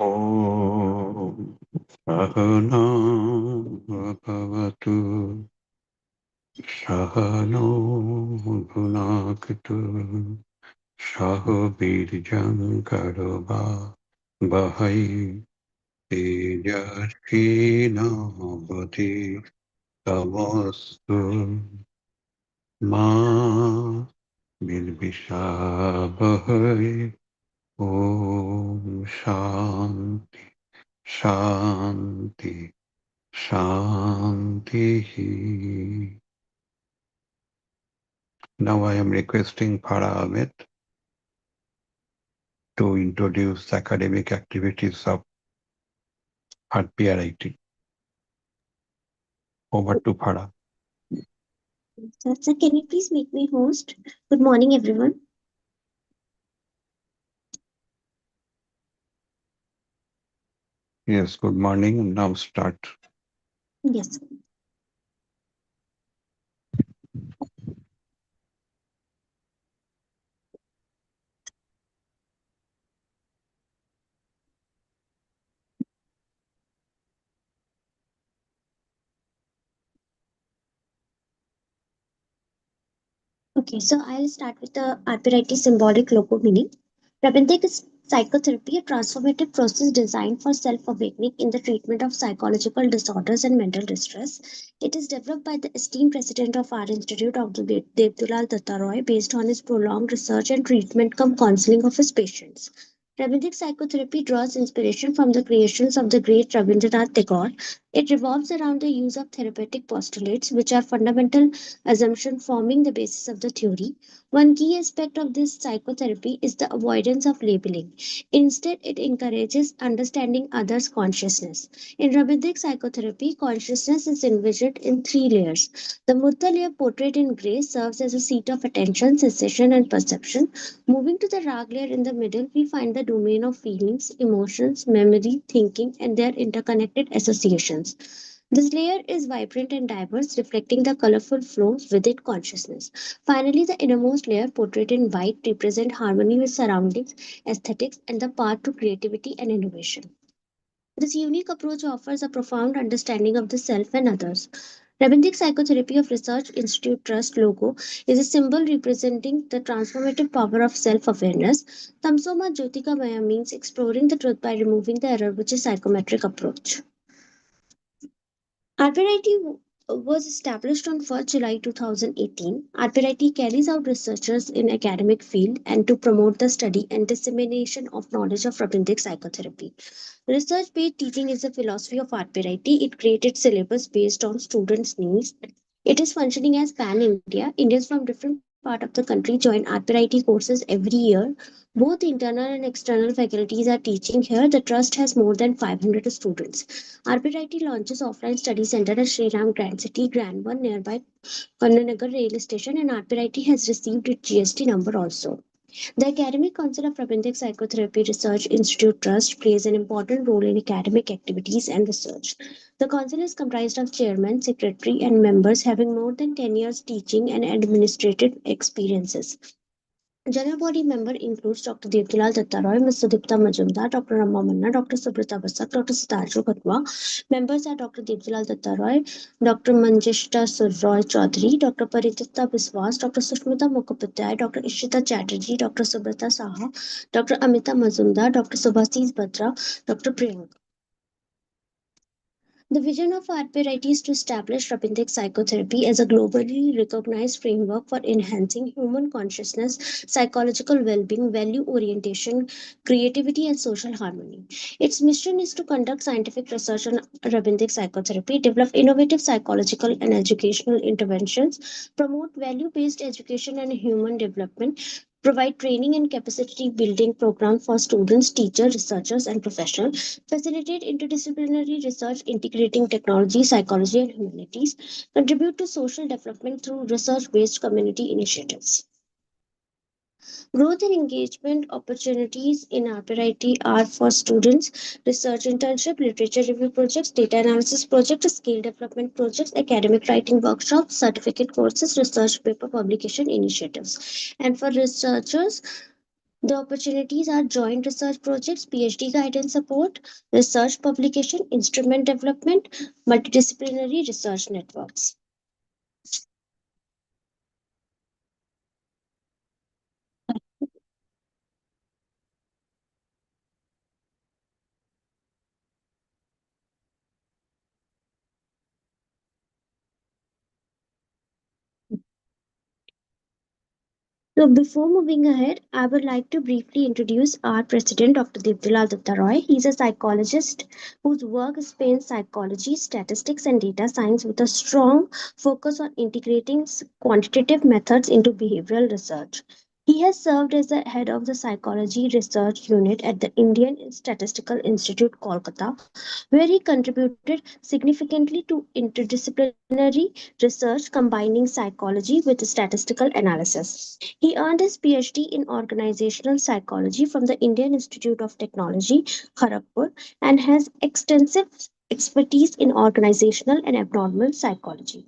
ॐ सहना भवतु सहनो भुनाक्तु सह वीर्यं करोवा वहै तेजस्विनावधि तमस्तु मा विद्विषावहै ॐ शान्ति शान्ति Shantihi. Now I am requesting Farah Ahmed to introduce the academic activities of RPRIT. Over to Farah. Sir, can you please make me host? Good morning, everyone. Yes, good morning. Now start. Yes. Okay, so I'll start with the RPRIT symbolic logo meaning. Rabindranath is psychotherapy, a transformative process designed for self-awakening in the treatment of psychological disorders and mental distress. It is developed by the esteemed president of our institute, Dr. Devdulal Datta Roy, based on his prolonged research and treatment cum counseling of his patients. Rabindranath psychotherapy draws inspiration from the creations of the great Rabindranath Tagore. It revolves around the use of therapeutic postulates, which are fundamental assumptions forming the basis of the theory. One key aspect of this psychotherapy is the avoidance of labeling. Instead, it encourages understanding others' consciousness. In Rabindranath psychotherapy, consciousness is envisioned in three layers. The Murta layer, portrayed in gray, serves as a seat of attention, sensation, and perception. Moving to the Rag layer in the middle, we find the domain of feelings, emotions, memory, thinking, and their interconnected associations. This layer is vibrant and diverse, reflecting the colorful flows within consciousness. Finally, the innermost layer, portrayed in white, represents harmony with surroundings, aesthetics, and the path to creativity and innovation. This unique approach offers a profound understanding of the self and others. Rabindranath Psychotherapy of Research Institute Trust logo is a symbol representing the transformative power of self-awareness. Tamsoma Jyotika Maya means exploring the truth by removing the error, which is psychometric approach. RPIT was established on 1st July 2018. RPIT carries out researchers in academic field and to promote the study and dissemination of knowledge of Rabindranath psychotherapy. Research-based teaching is the philosophy of RPIT. It created syllabus based on students' needs. It is functioning as Pan India. Indians from different part of the country join RPIT courses every year. Both internal and external faculties are teaching here. The trust has more than 500 students. RPIT launches offline study center at Sriram Grand City, Grand One nearby Kannanagar rail station, and RPIT has received its GST number also. The Academic Council of Rabindranath Psychotherapy Research Institute Trust plays an important role in academic activities and research. The council is comprised of chairman, secretary, and members having more than 10 years teaching and administrative experiences. General body member includes Dr. Devdulal Dattaroy, Ms. Sudipta Majumdar, Dr. Ramma Manna, Dr. Subrata Basak, Dr. Siddharjo Khatwa. Members are Dr. Devdulal Dattaroy, Dr. Manjishta Surroy Chaudhary, Dr. Paritita Biswas, Dr. Sushmita Mukhopadhyay, Dr. Ishita Chatterjee, Dr. Subrata Saha, Dr. Amita Mazumdar, Dr. Subhasis Batra, Dr. Priyanka. The vision of RPRIT is to establish Rabindranath psychotherapy as a globally recognized framework for enhancing human consciousness, psychological well-being, value orientation, creativity, and social harmony. Its mission is to conduct scientific research on Rabindranath psychotherapy, develop innovative psychological and educational interventions, promote value-based education and human development, provide training and capacity building programs for students, teachers, researchers, and professionals, facilitate interdisciplinary research integrating technology, psychology, and humanities, contribute to social development through research based community initiatives. Growth and engagement opportunities in RPIT are for students, research internship, literature review projects, data analysis projects, skill development projects, academic writing workshops, certificate courses, research paper publication initiatives. And for researchers, The opportunities are joint research projects, PhD guidance support, research publication, instrument development, multidisciplinary research networks. So before moving ahead, I would like to briefly introduce our president, Dr. Devdilal Dutta Roy. He's a psychologist whose work spans psychology, statistics, and data science with a strong focus on integrating quantitative methods into behavioral research. He has served as the head of the psychology research unit at the Indian Statistical Institute, Kolkata, where he contributed significantly to interdisciplinary research combining psychology with statistical analysis. He earned his PhD in organizational psychology from the Indian Institute of Technology, Kharagpur, and has extensive expertise in organizational and abnormal psychology.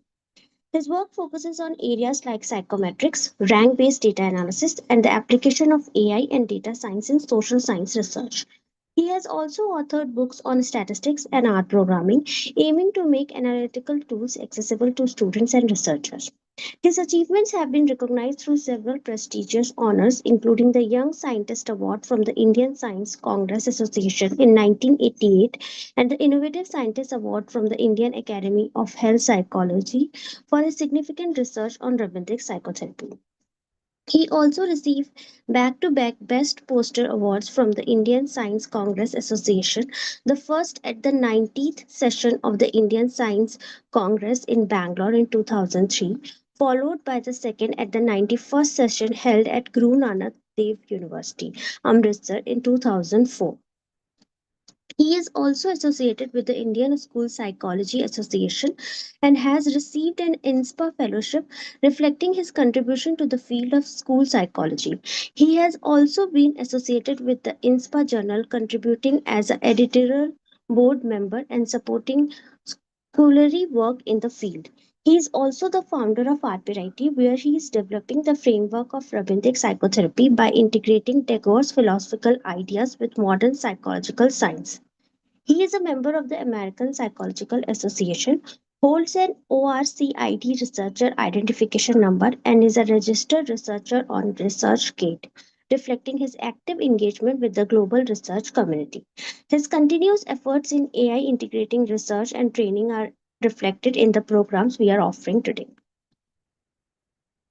His work focuses on areas like psychometrics, rank based data analysis, and the application of AI and data science in social science research. He has also authored books on statistics and art programming, aiming to make analytical tools accessible to students and researchers. His achievements have been recognized through several prestigious honors, including the Young Scientist Award from the Indian Science Congress Association in 1988 and the Innovative Scientist Award from the Indian Academy of Health Psychology for his significant research on romantic psychotherapy. He also received back to back Best Poster Awards from the Indian Science Congress Association, the first at the 90th session of the Indian Science Congress in Bangalore in 2003, followed by the second at the 91st session held at Guru Nanak Dev University, Amritsar in 2004. He is also associated with the Indian School Psychology Association and has received an INSPA fellowship reflecting his contribution to the field of school psychology. He has also been associated with the INSPA Journal, contributing as an editorial board member and supporting scholarly work in the field. He is also the founder of RPRIT, where he is developing the framework of romantic psychotherapy by integrating Tagore's philosophical ideas with modern psychological science. He is a member of the American Psychological Association, holds an ORCID researcher identification number, and is a registered researcher on ResearchGate, reflecting his active engagement with the global research community. His continuous efforts in AI integrating research and training are reflected in the programs we are offering today.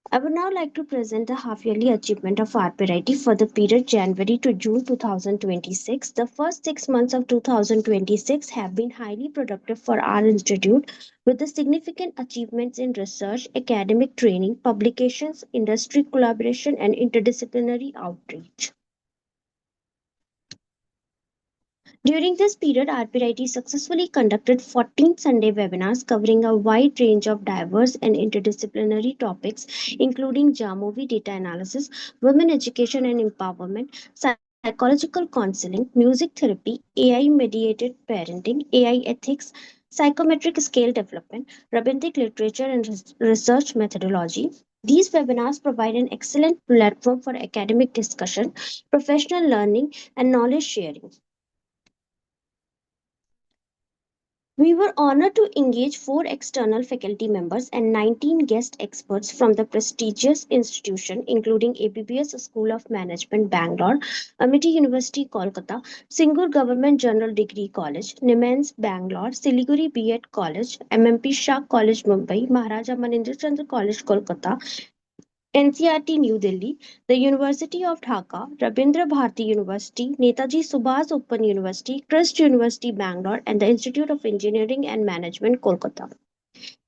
I would now like to present the half-yearly achievement of RPRIT for the period January to June 2026. The first 6 months of 2026 have been highly productive for our institute, with the significant achievements in research, academic training, publications, industry collaboration, and interdisciplinary outreach. During this period, RPIT successfully conducted 14 Sunday webinars covering a wide range of diverse and interdisciplinary topics, including JAMOVI data analysis, women education and empowerment, psychological counseling, music therapy, AI mediated parenting, AI ethics, psychometric scale development, rabbinic literature, and research methodology. These webinars provide an excellent platform for academic discussion, professional learning, and knowledge sharing. We were honored to engage four external faculty members and 19 guest experts from the prestigious institution, including ABBS School of Management, Bangalore, Amity University, Kolkata, Singur Government General Degree College, Nimans, Bangalore, Siliguri B.Ed College, MMP Shah College, Mumbai, Maharaja Manindra Chandra College, Kolkata, NCRT New Delhi, the University of Dhaka, Rabindra Bharati University, Netaji Subhas Open University, Christ University Bangalore, and the Institute of Engineering and Management, Kolkata.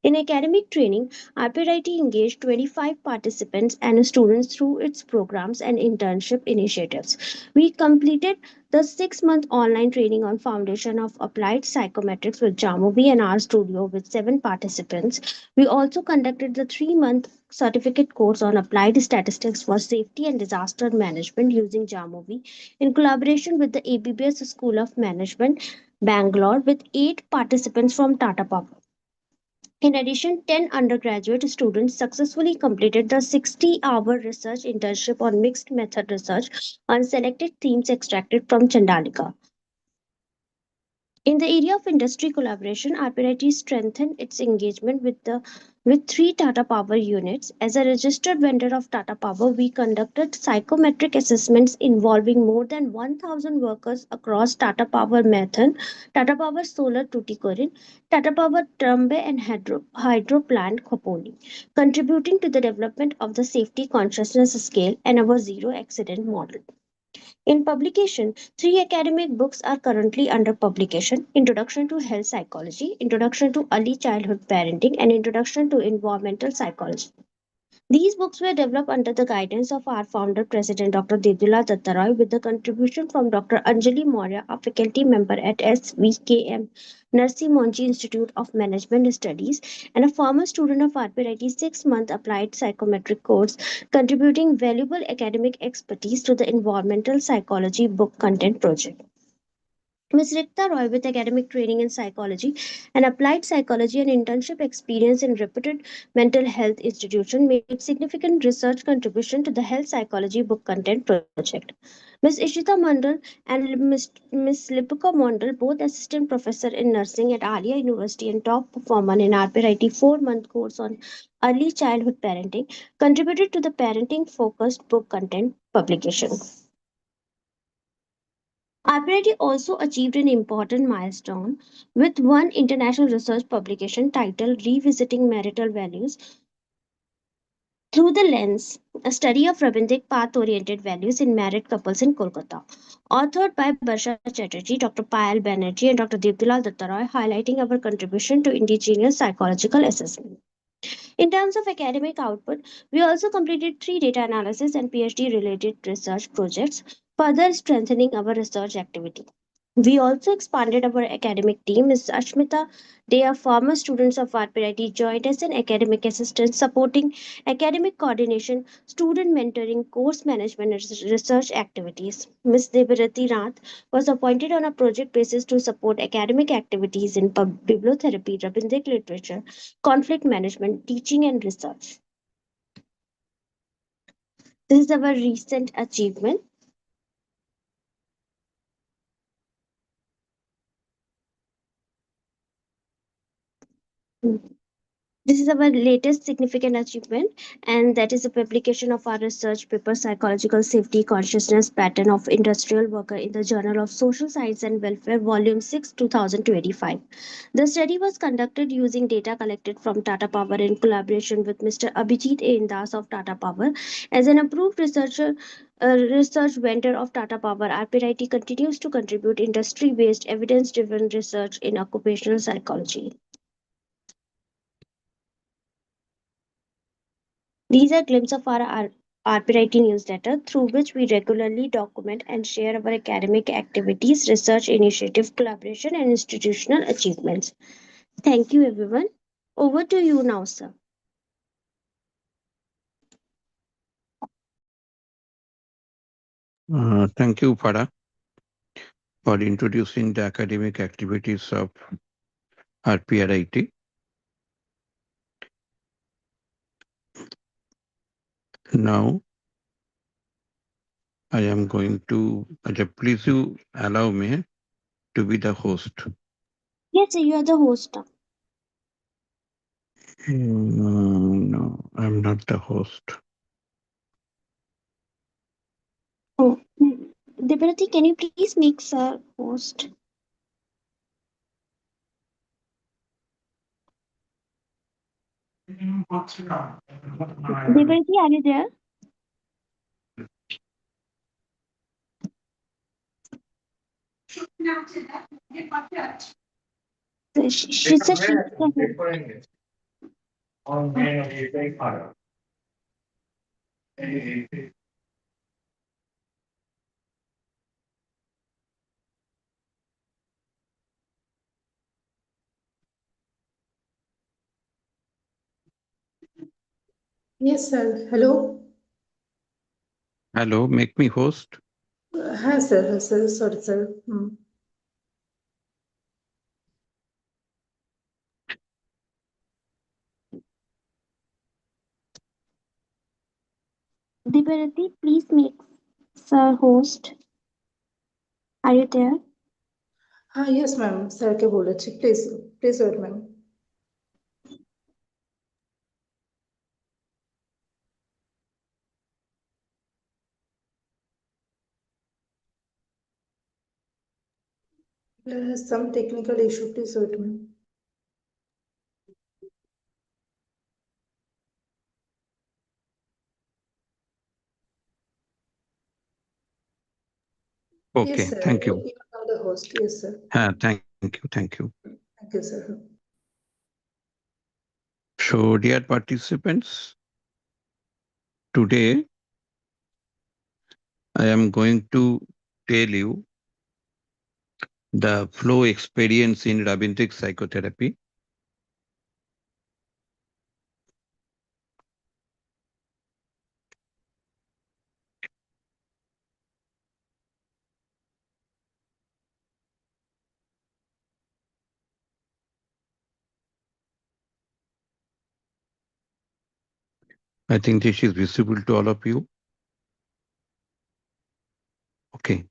In academic training, RPIT engaged 25 participants and students through its programs and internship initiatives. We completed the 6-month online training on Foundation of Applied Psychometrics with Jamovi and R Studio with 7 participants. We also conducted the 3-month certificate course on Applied Statistics for Safety and Disaster Management using Jamovi in collaboration with the ABBS School of Management, Bangalore, with 8 participants from Tata Power. In addition, 10 undergraduate students successfully completed the 60-hour research internship on mixed method research on selected themes extracted from Chandalika. In the area of industry collaboration, RPIT strengthened its engagement with three Tata Power units. As a registered vendor of Tata Power, we conducted psychometric assessments involving more than 1,000 workers across Tata Power Methane, Tata Power Solar Tuticorin, Tata Power Trambe and Hydro Plant Khopoli, contributing to the development of the safety consciousness scale and our zero accident model. In publication, three academic books are currently under publication: Introduction to Health Psychology, Introduction to Early Childhood Parenting, and Introduction to Environmental Psychology. These books were developed under the guidance of our founder, President Dr. Dedula Dattaroy, with the contribution from Dr. Anjali Maurya, a faculty member at SVKM Narsi Monji Institute of Management Studies, and a former student of RPIT's 6-month applied psychometric course, contributing valuable academic expertise to the environmental psychology book content project. Ms. Rikta Roy, with academic training in psychology and applied psychology and internship experience in reputed mental health institutions, made significant research contribution to the health psychology book content project. Ms. Ishita Mandal and Ms. Lipika Mondal, both assistant professor in nursing at Alia University and top performer in RPIT 4-month course on early childhood parenting, contributed to the parenting focused book content publication. RPIT also achieved an important milestone with one international research publication titled Revisiting Marital Values Through the Lens, a study of Rabindic path oriented values in married couples in Kolkata. Authored by Barsha Chatterjee, Dr. Payal Banerjee, and Dr. Deeptilal Dattaroy, highlighting our contribution to indigenous psychological assessment. In terms of academic output, we also completed 3 data analysis and PhD related research projects, further strengthening our research activity. We also expanded our academic team. Ms. Ashmita, they are former students of RPIT, joined as an academic assistant supporting academic coordination, student mentoring, course management, and research activities. Ms. Debarati Rath was appointed on a project basis to support academic activities in bibliotherapy, Rabindic literature, conflict management, teaching, and research. This is our recent achievement. This is our latest significant achievement, and that is the publication of our research paper, Psychological Safety Consciousness Pattern of Industrial Worker, in the Journal of Social Science and Welfare, Volume 6, 2025. The study was conducted using data collected from Tata Power in collaboration with Mr. Abhijit A. Indas of Tata Power. As an approved research vendor of Tata Power, RPIT continues to contribute industry-based, evidence-driven research in occupational psychology. These are glimpses of our RPIT newsletter, through which we regularly document and share our academic activities, research initiative, collaboration, and institutional achievements. Thank you, everyone. Over to you now, sir. Thank you, Farah, for introducing the academic activities of RPRIT. Now, I am going to, please you allow me to be the host. Yes, sir, you are the host. No, I'm not the host. Oh, Debarati, can you please make sir host? Debarati, are you there? She said she's the host. Yes, sir. Hello. Hello, make me host. Hi, sir. Hi, sir. Sorry, sir. Dibarati, please make Sir host. Are you there? हाँ yes ma'am sir के बोले छी please wait ma'am. There is some technical issue, please wait ma'am. Okay, Yes sir, thank you. you are the host. Yes sir. Thank you, thank you. Thank you sir. So, dear participants, today I am going to tell you the flow experience in Rabindra's psychotherapy. I think this is visible to all of you. Okay.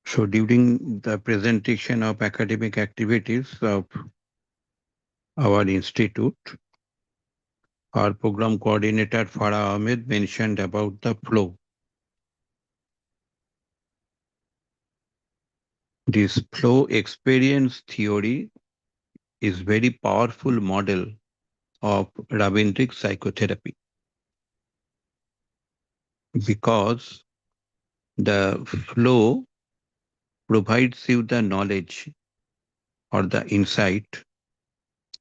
So during the presentation of academic activities of our institute, our program coordinator Farah Ahmed mentioned about the flow. This flow experience theory is very powerful model of Rabindra's psychotherapy because the flow provides you the knowledge or the insight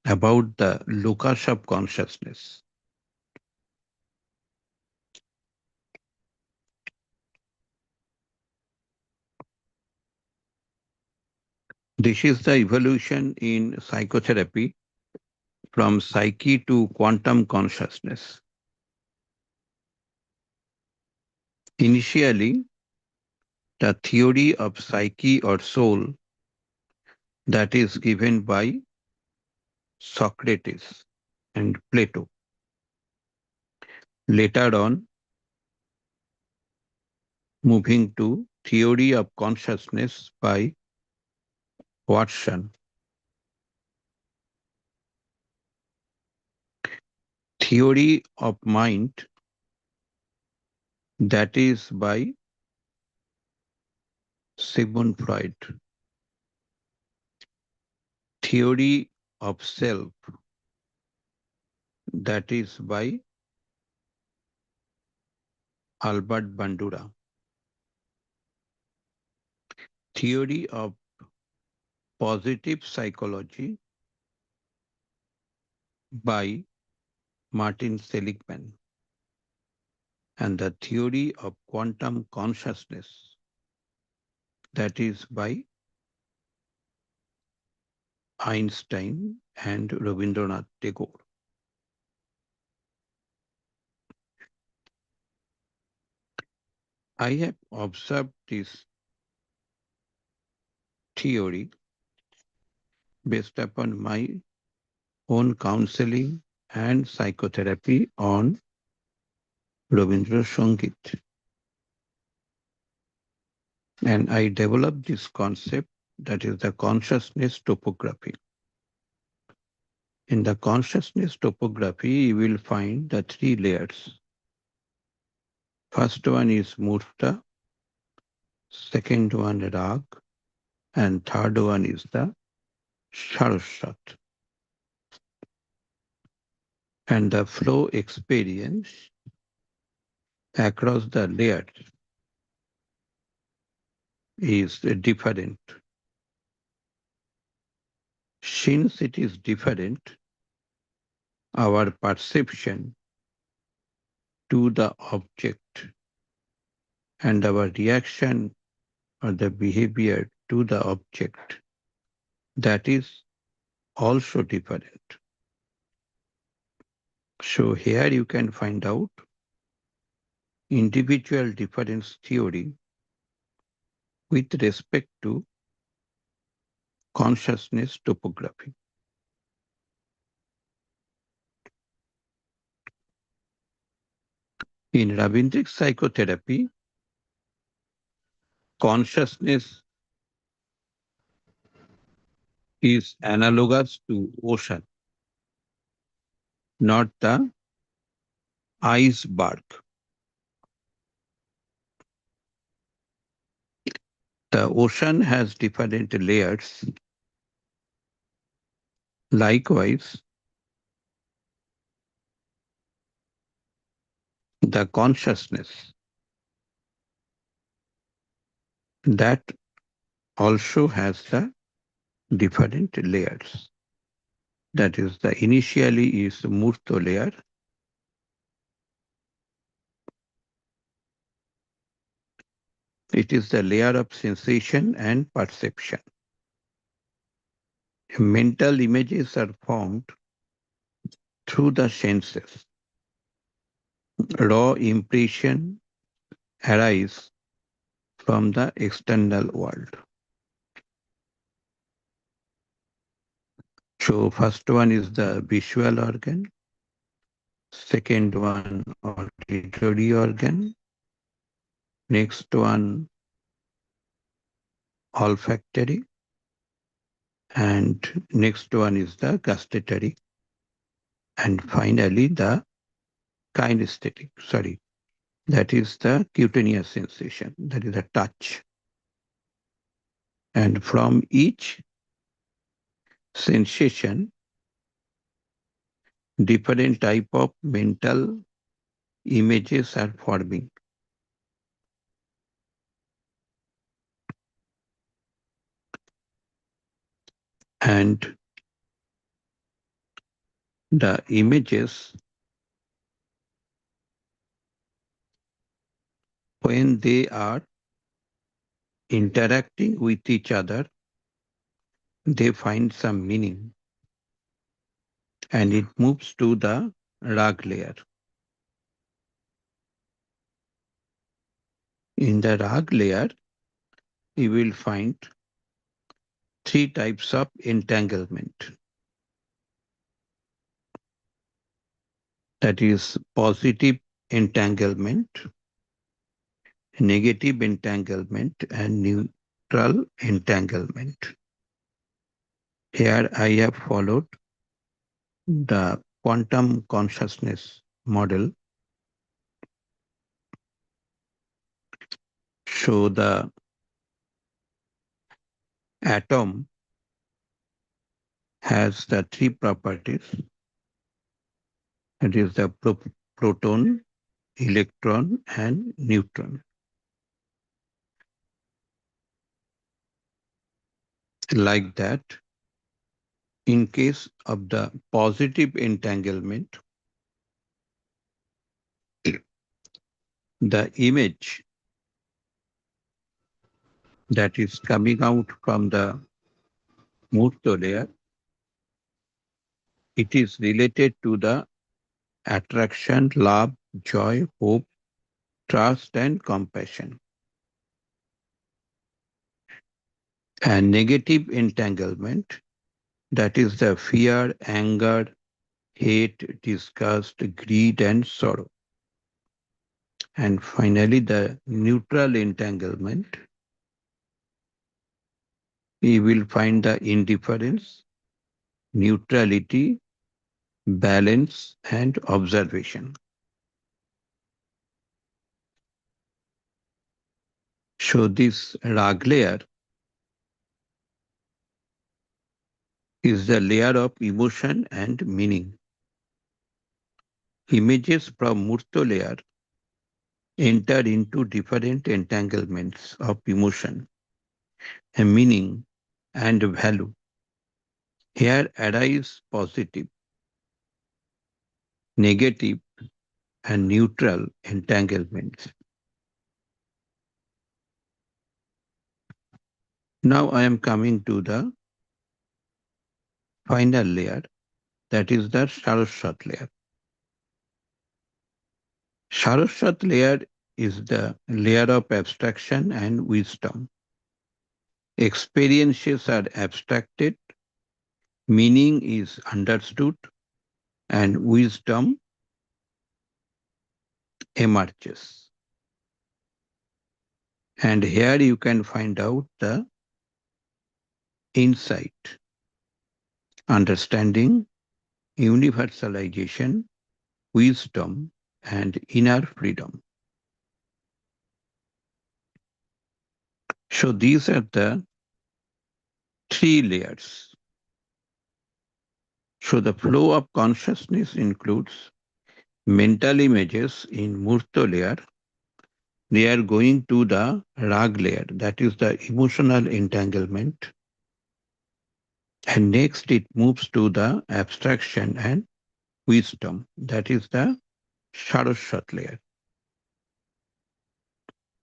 about the locus of consciousness. This is the evolution in psychotherapy from psyche to quantum consciousness. Initially, the theory of psyche or soul that is given by Socrates and Plato. Later on, moving to theory of consciousness by Watson. Theory of mind that is by Sigmund Freud. Theory of self that is by Albert Bandura. Theory of positive psychology by Martin Seligman. And the theory of quantum consciousness that is by Einstein and Rabindranath Tagore. I have observed this theory based upon my own counseling and psychotherapy on Rabindra Sangeet. And I developed this concept that is the consciousness topography. In the consciousness topography, you will find the three layers. First one is Murta, second one Rag, and third one is the Saraswat. And the flow experience across the layers is different. Since it is different, our perception to the object and our reaction or the behavior to the object, that is also different. So here you can find out individual difference theory with respect to consciousness topography. In Ravindic psychotherapy, consciousness is analogous to ocean, not the iceberg. The ocean has different layers. Likewise, the consciousness that also has the different layers. That is, the initially is Murto layer. It is the layer of sensation and perception. Mental images are formed through the senses. Raw impression arise from the external world. So first one is the visual organ, second one auditory organ, next one olfactory, and next one is the gustatory, and finally the kinesthetic, that is the cutaneous sensation, that is the touch. And from each sensation, different type of mental images are forming. And the images, when they are interacting with each other, they find some meaning, and it moves to the rag layer. In the rag layer, you will find three types of entanglement. That is positive entanglement, negative entanglement, and neutral entanglement. Here I have followed the quantum consciousness model. So the atom has the three properties. It is the proton, electron, and neutron. Like that, in case of the positive entanglement, the image that is coming out from the Murto layer, it is related to the attraction, love, joy, hope, trust, and compassion. And negative entanglement, that is the fear, anger, hate, disgust, greed, and sorrow. And finally, the neutral entanglement, we will find the indifference, neutrality, balance, and observation. So this rag layer is the layer of emotion and meaning. Images from Murto layer enter into different entanglements of emotion, and meaning, and value. Here arise positive, negative, and neutral entanglements. Now I am coming to the final layer, that is the Saraswat layer. Saraswat layer is the layer of abstraction and wisdom. Experiences are abstracted, meaning is understood, and wisdom emerges. And here you can find out the insight, understanding, universalization, wisdom, and inner freedom. So these are the three layers. So the flow of consciousness includes mental images in Murto layer. They are going to the rag layer, that is the emotional entanglement. And next it moves to the abstraction and wisdom, that is the Saraswat layer.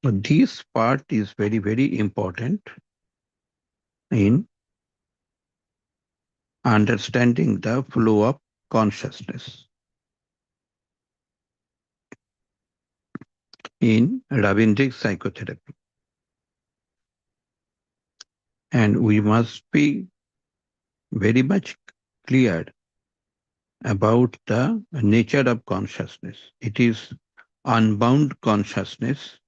So this part is very, very important in understanding the flow of consciousness. In Ravindric psychotherapy. And we must be very much clear about the nature of consciousness. It is unbound consciousness,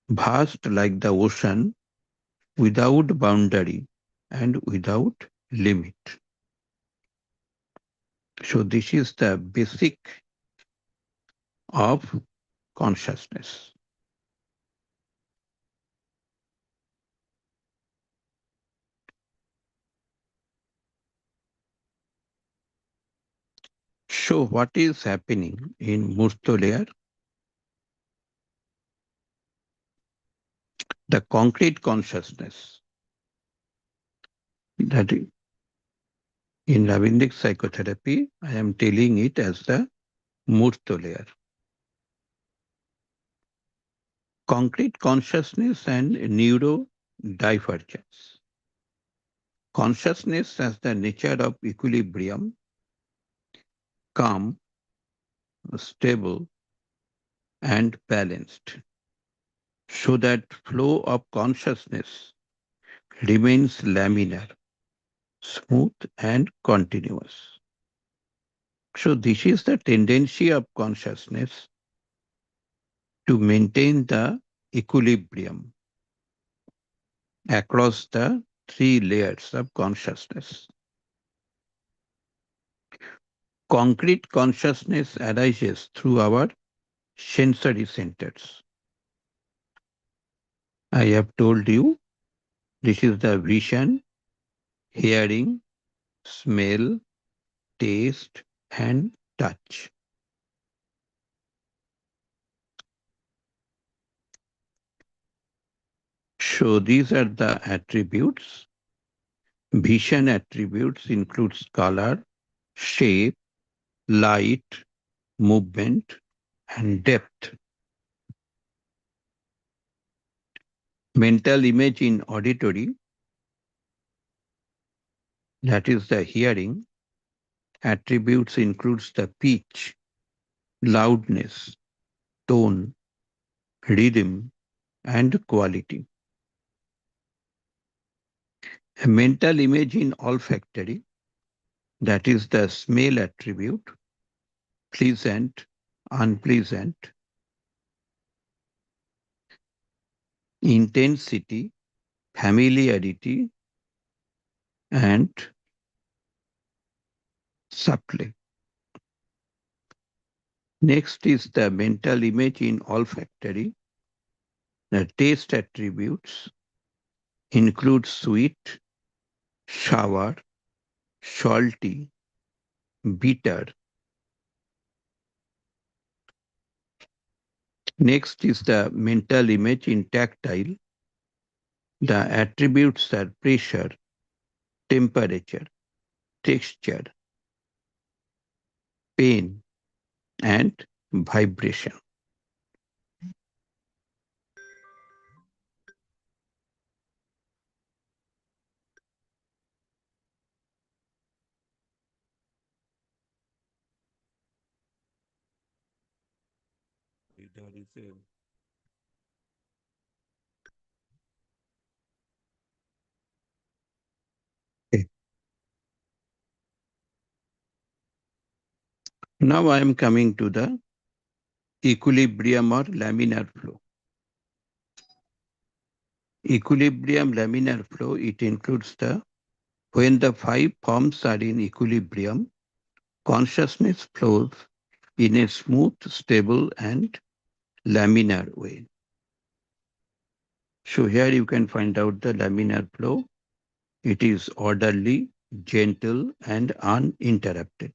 vast like the ocean, without boundary and without limit. So this is the basic of consciousness. So what is happening in Murto layer? The concrete consciousness that in Ravindric psychotherapy, I am telling it as the Murto layer. Concrete consciousness and neurodivergence. Consciousness as the nature of equilibrium, calm, stable, and balanced, so that flow of consciousness remains laminar, smooth, and continuous. So this is the tendency of consciousness to maintain the equilibrium across the three layers of consciousness. Concrete consciousness arises through our sensory centers. I have told you this is the vision, hearing, smell, taste, and touch. So these are the attributes. Vision attributes includes color, shape, light, movement, and depth. Mental image in auditory, that is the hearing, attributes includes the pitch, loudness, tone, rhythm, and quality. A mental image in olfactory, that is the smell attribute, pleasant, unpleasant, intensity, familiarity, and subtly. Next is the mental image in olfactory. The taste attributes include sweet, sour, salty, bitter. Next is the mental image in tactile. The attributes are pressure, temperature, texture, pain, and vibration. There is a Okay. Now I am coming to the equilibrium or laminar flow. Equilibrium laminar flow, it includes when the five forms are in equilibrium, consciousness flows in a smooth, stable, and laminar way. So here you can find out the laminar flow. It is orderly, gentle, and uninterrupted.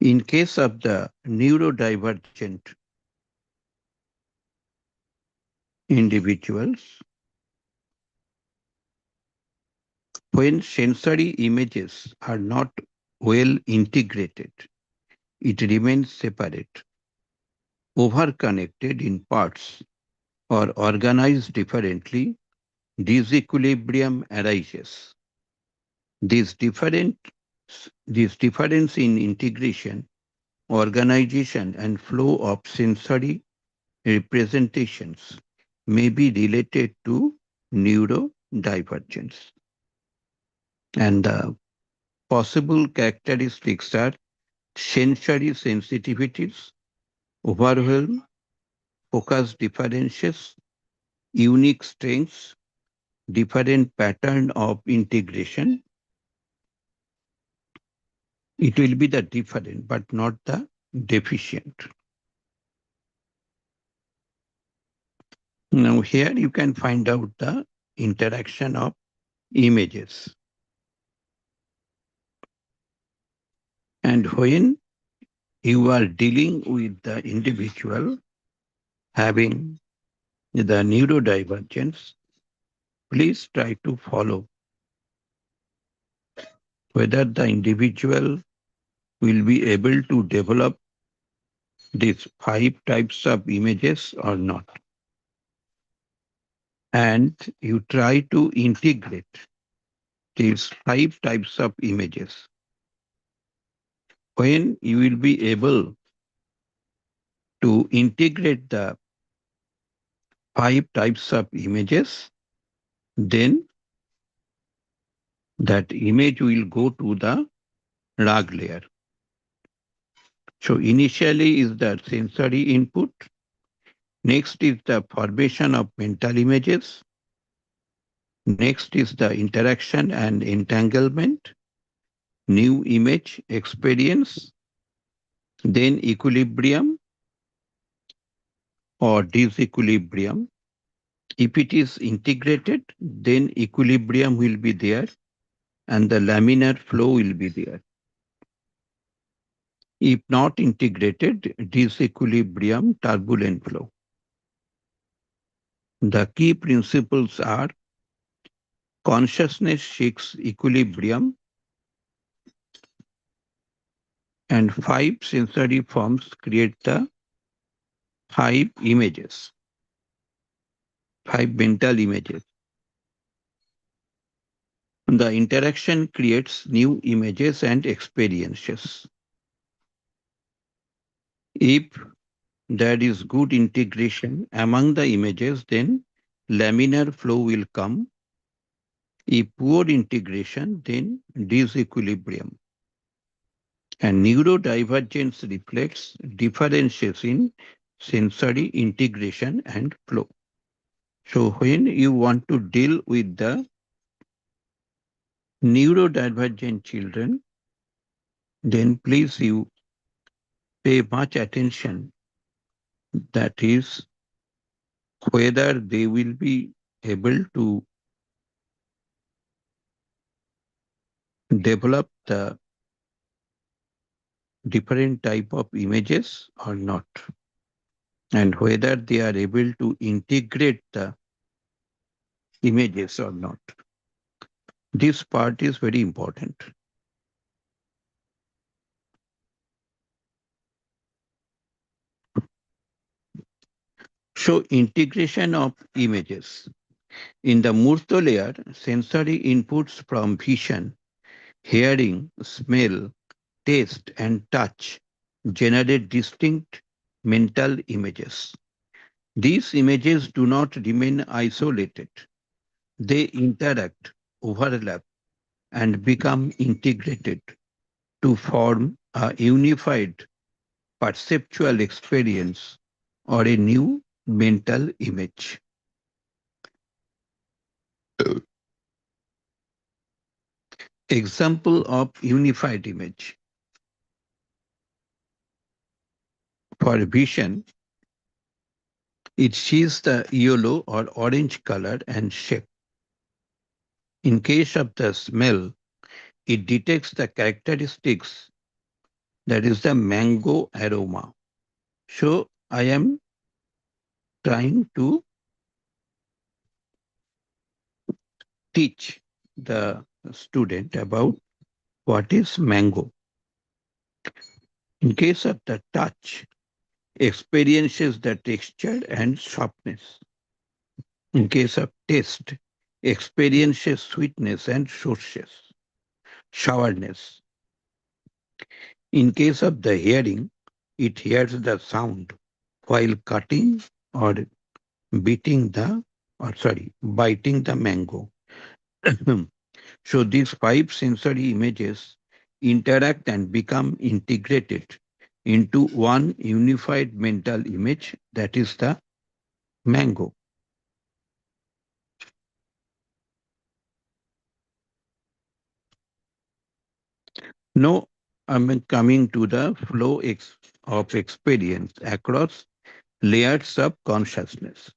In case of the neurodivergent individuals, when sensory images are not well integrated, it remains separate, over-connected in parts, or organized differently, disequilibrium arises. This different this difference in integration, organization, and flow of sensory representations may be related to neurodivergence. And the possible characteristics are sensory sensitivities, overwhelm, focus differences, unique strengths, different pattern of integration. It will be the different, but not the deficient. Now here you can find out the interaction of images. And when you are dealing with the individual having the neurodivergence, please try to follow whether the individual will be able to develop these five types of images or not. And you try to integrate these five types of images. When you will be able to integrate the five types of images, then that image will go to the RAG layer. So initially is the sensory input. Next is the formation of mental images. Next is the interaction and entanglement, new image experience, then equilibrium or disequilibrium. If it is integrated, then equilibrium will be there and the laminar flow will be there. If not integrated, disequilibrium, turbulent flow. The key principles are consciousness seeks equilibrium and five sensory forms create the five images, five mental images. The interaction creates new images and experiences. If there is good integration among the images, then laminar flow will come. If poor integration, then disequilibrium. And neurodivergence reflects differences in sensory integration and flow. So when you want to deal with the neurodivergent children, then please you pay much attention. That is whether they will be able to develop the different type of images or not, and whether they are able to integrate the images or not. This part is very important. So integration of images. In the Murto layer, sensory inputs from vision, hearing, smell, taste, and touch generate distinct mental images. These images do not remain isolated. They interact, overlap, and become integrated. to form a unified perceptual experience or a new mental image. Example of unified image. For vision, it sees the yellow or orange color and shape. In case of the smell, it detects the characteristics, that is the mango aroma. So I am trying to teach the student about what is mango. In case of the touch, experiences the texture and softness. In case of taste, experiences sweetness and sourness. In case of the hearing, it hears the sound while cutting or beating the, biting the mango. So these five sensory images interact and become integrated into one unified mental image, that is the mango. Now I'm coming to the of experience across layers of consciousness.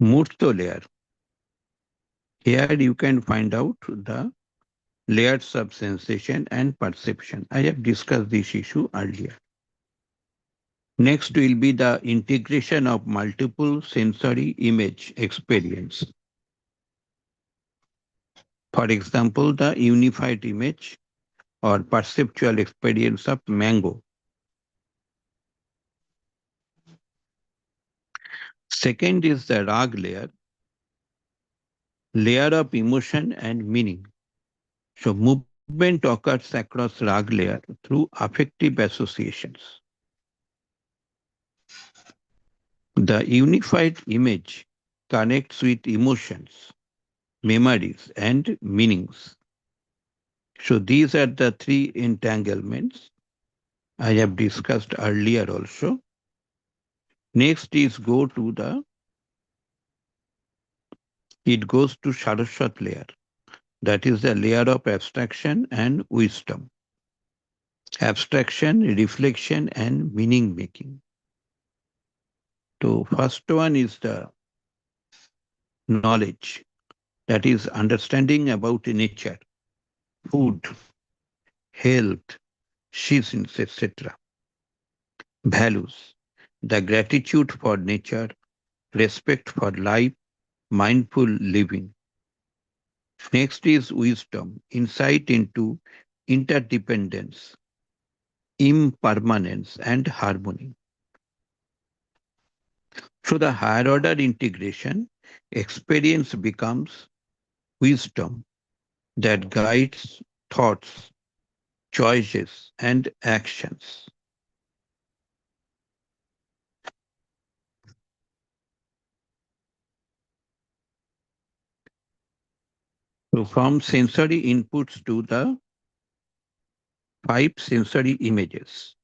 Murto layer. Here you can find out the layers of sensation and perception. I have discussed this issue earlier. Next will be the integration of multiple sensory image experience. For example, the unified image or perceptual experience of mango. Second is the rag layer of emotion and meaning. So movement occurs across rag layer through affective associations. The unified image connects with emotions, memories, and meanings. So these are the three entanglements I have discussed earlier also. Next is it goes to Saraswat layer. That is the layer of abstraction and wisdom. Abstraction, reflection, and meaning making. So first one is the knowledge, that is understanding about nature, food, health, seasons, etc. Values, the gratitude for nature, respect for life, mindful living. Next is wisdom, insight into interdependence, impermanence, and harmony. So the higher order integration, experience becomes wisdom that guides thoughts, choices, and actions. So from sensory inputs to the five sensory images.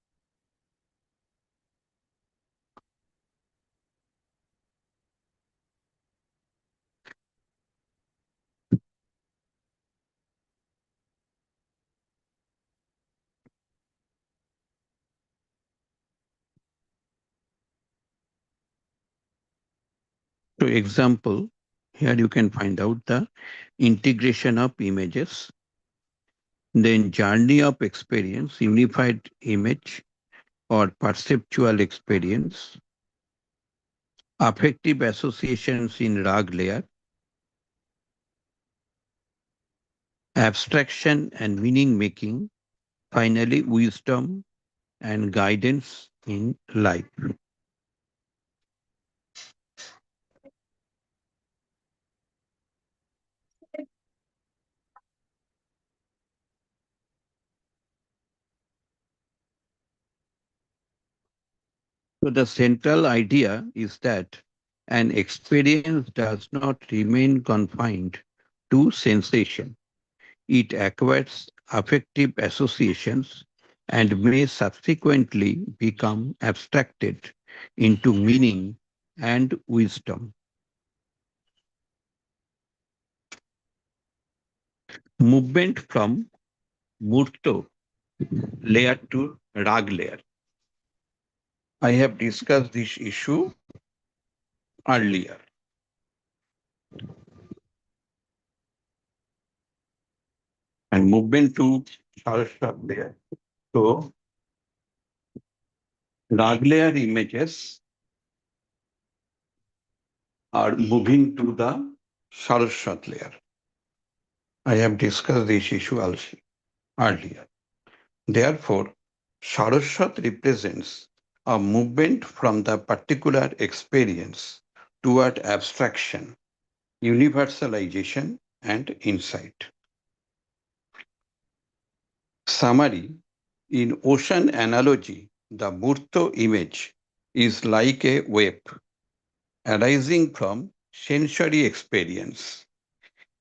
So example, here you can find out the integration of images, then journey of experience, unified image or perceptual experience, affective associations in rag layer, abstraction and meaning making, finally wisdom and guidance in life. So the central idea is that An experience does not remain confined to sensation. It acquires affective associations and may subsequently become abstracted into meaning and wisdom. Movement from Murto layer to Rag layer. I have discussed this issue earlier. And movement to Saraswat layer. So Rag layer images are moving to the Saraswat layer. I have discussed this issue also earlier. Therefore, Saraswat represents a movement from the particular experience toward abstraction, universalization, and insight. Summary: in ocean analogy, the Murto image is like a wave arising from sensory experience.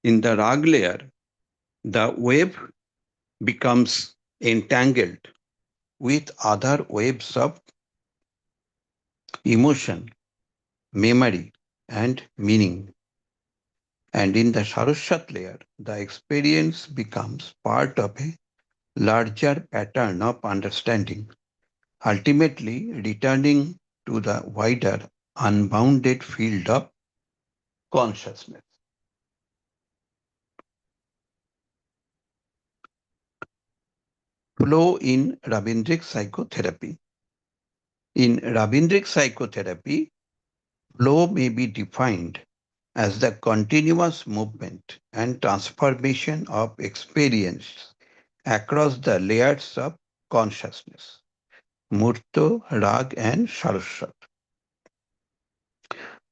In the Rag layer, the wave becomes entangled with other waves of emotion, memory, and meaning. And in the Saraswat layer, the experience becomes part of a larger pattern of understanding, ultimately returning to the wider, unbounded field of consciousness. Flow in Rabindric psychotherapy. In Rabindric psychotherapy, flow may be defined as the continuous movement and transformation of experience across the layers of consciousness, Murto, Rag, and Saraswat,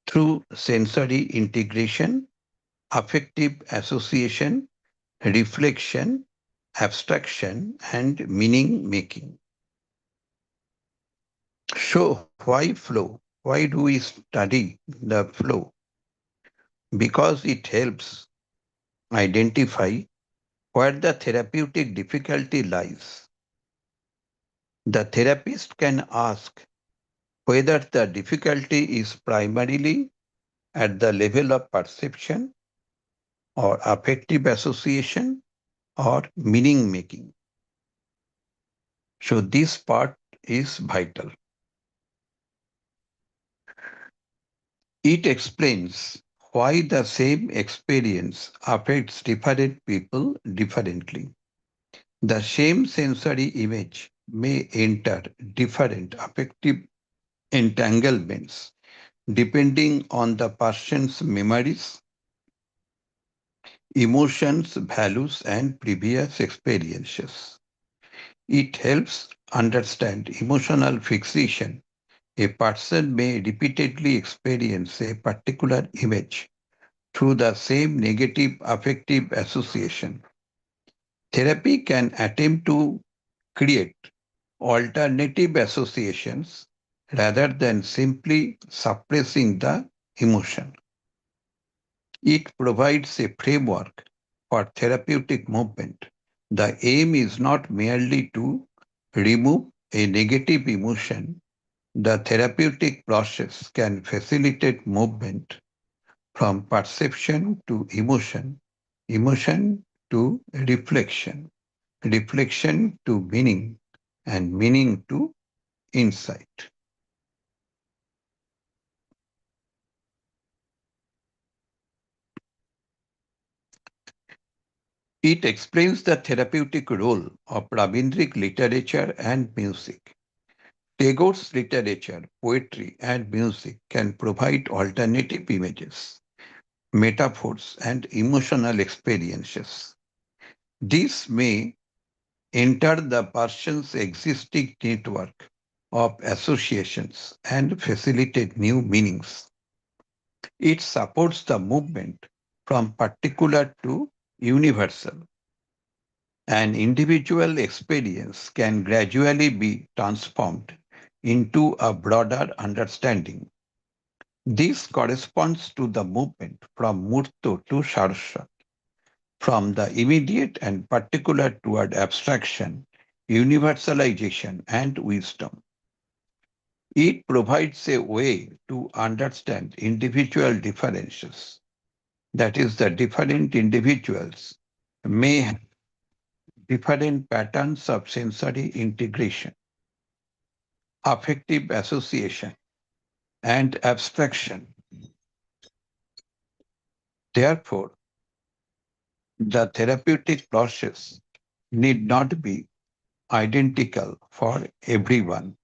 through sensory integration, affective association, reflection, abstraction, and meaning making. So, why flow? Why do we study the flow? Because it helps identify where the therapeutic difficulty lies. The therapist can ask whether the difficulty is primarily at the level of perception or affective association or meaning making. So this part is vital. It explains why the same experience affects different people differently. The same sensory image may enter different affective entanglements depending on the person's memories, emotions, values, and previous experiences. It helps understand emotional fixation. A person may repeatedly experience a particular image through the same negative affective association. Therapy can attempt to create alternative associations rather than simply suppressing the emotion. It provides a framework for therapeutic movement. The aim is not merely to remove a negative emotion. The therapeutic process can facilitate movement from perception to emotion, emotion to reflection, reflection to meaning, and meaning to insight. It explains the therapeutic role of Rabindric literature and music. Tagore's literature, poetry, and music can provide alternative images, metaphors, and emotional experiences. This may enter the person's existing network of associations and facilitate new meanings. It supports the movement from particular to universal. An individual experience can gradually be transformed into a broader understanding. This corresponds to the movement from Murto to Sarsa, from the immediate and particular toward abstraction, universalization, and wisdom. It provides a way to understand individual differences. That is, the different individuals may have different patterns of sensory integration, affective association, and abstraction. Therefore, the therapeutic process need not be identical for everyone.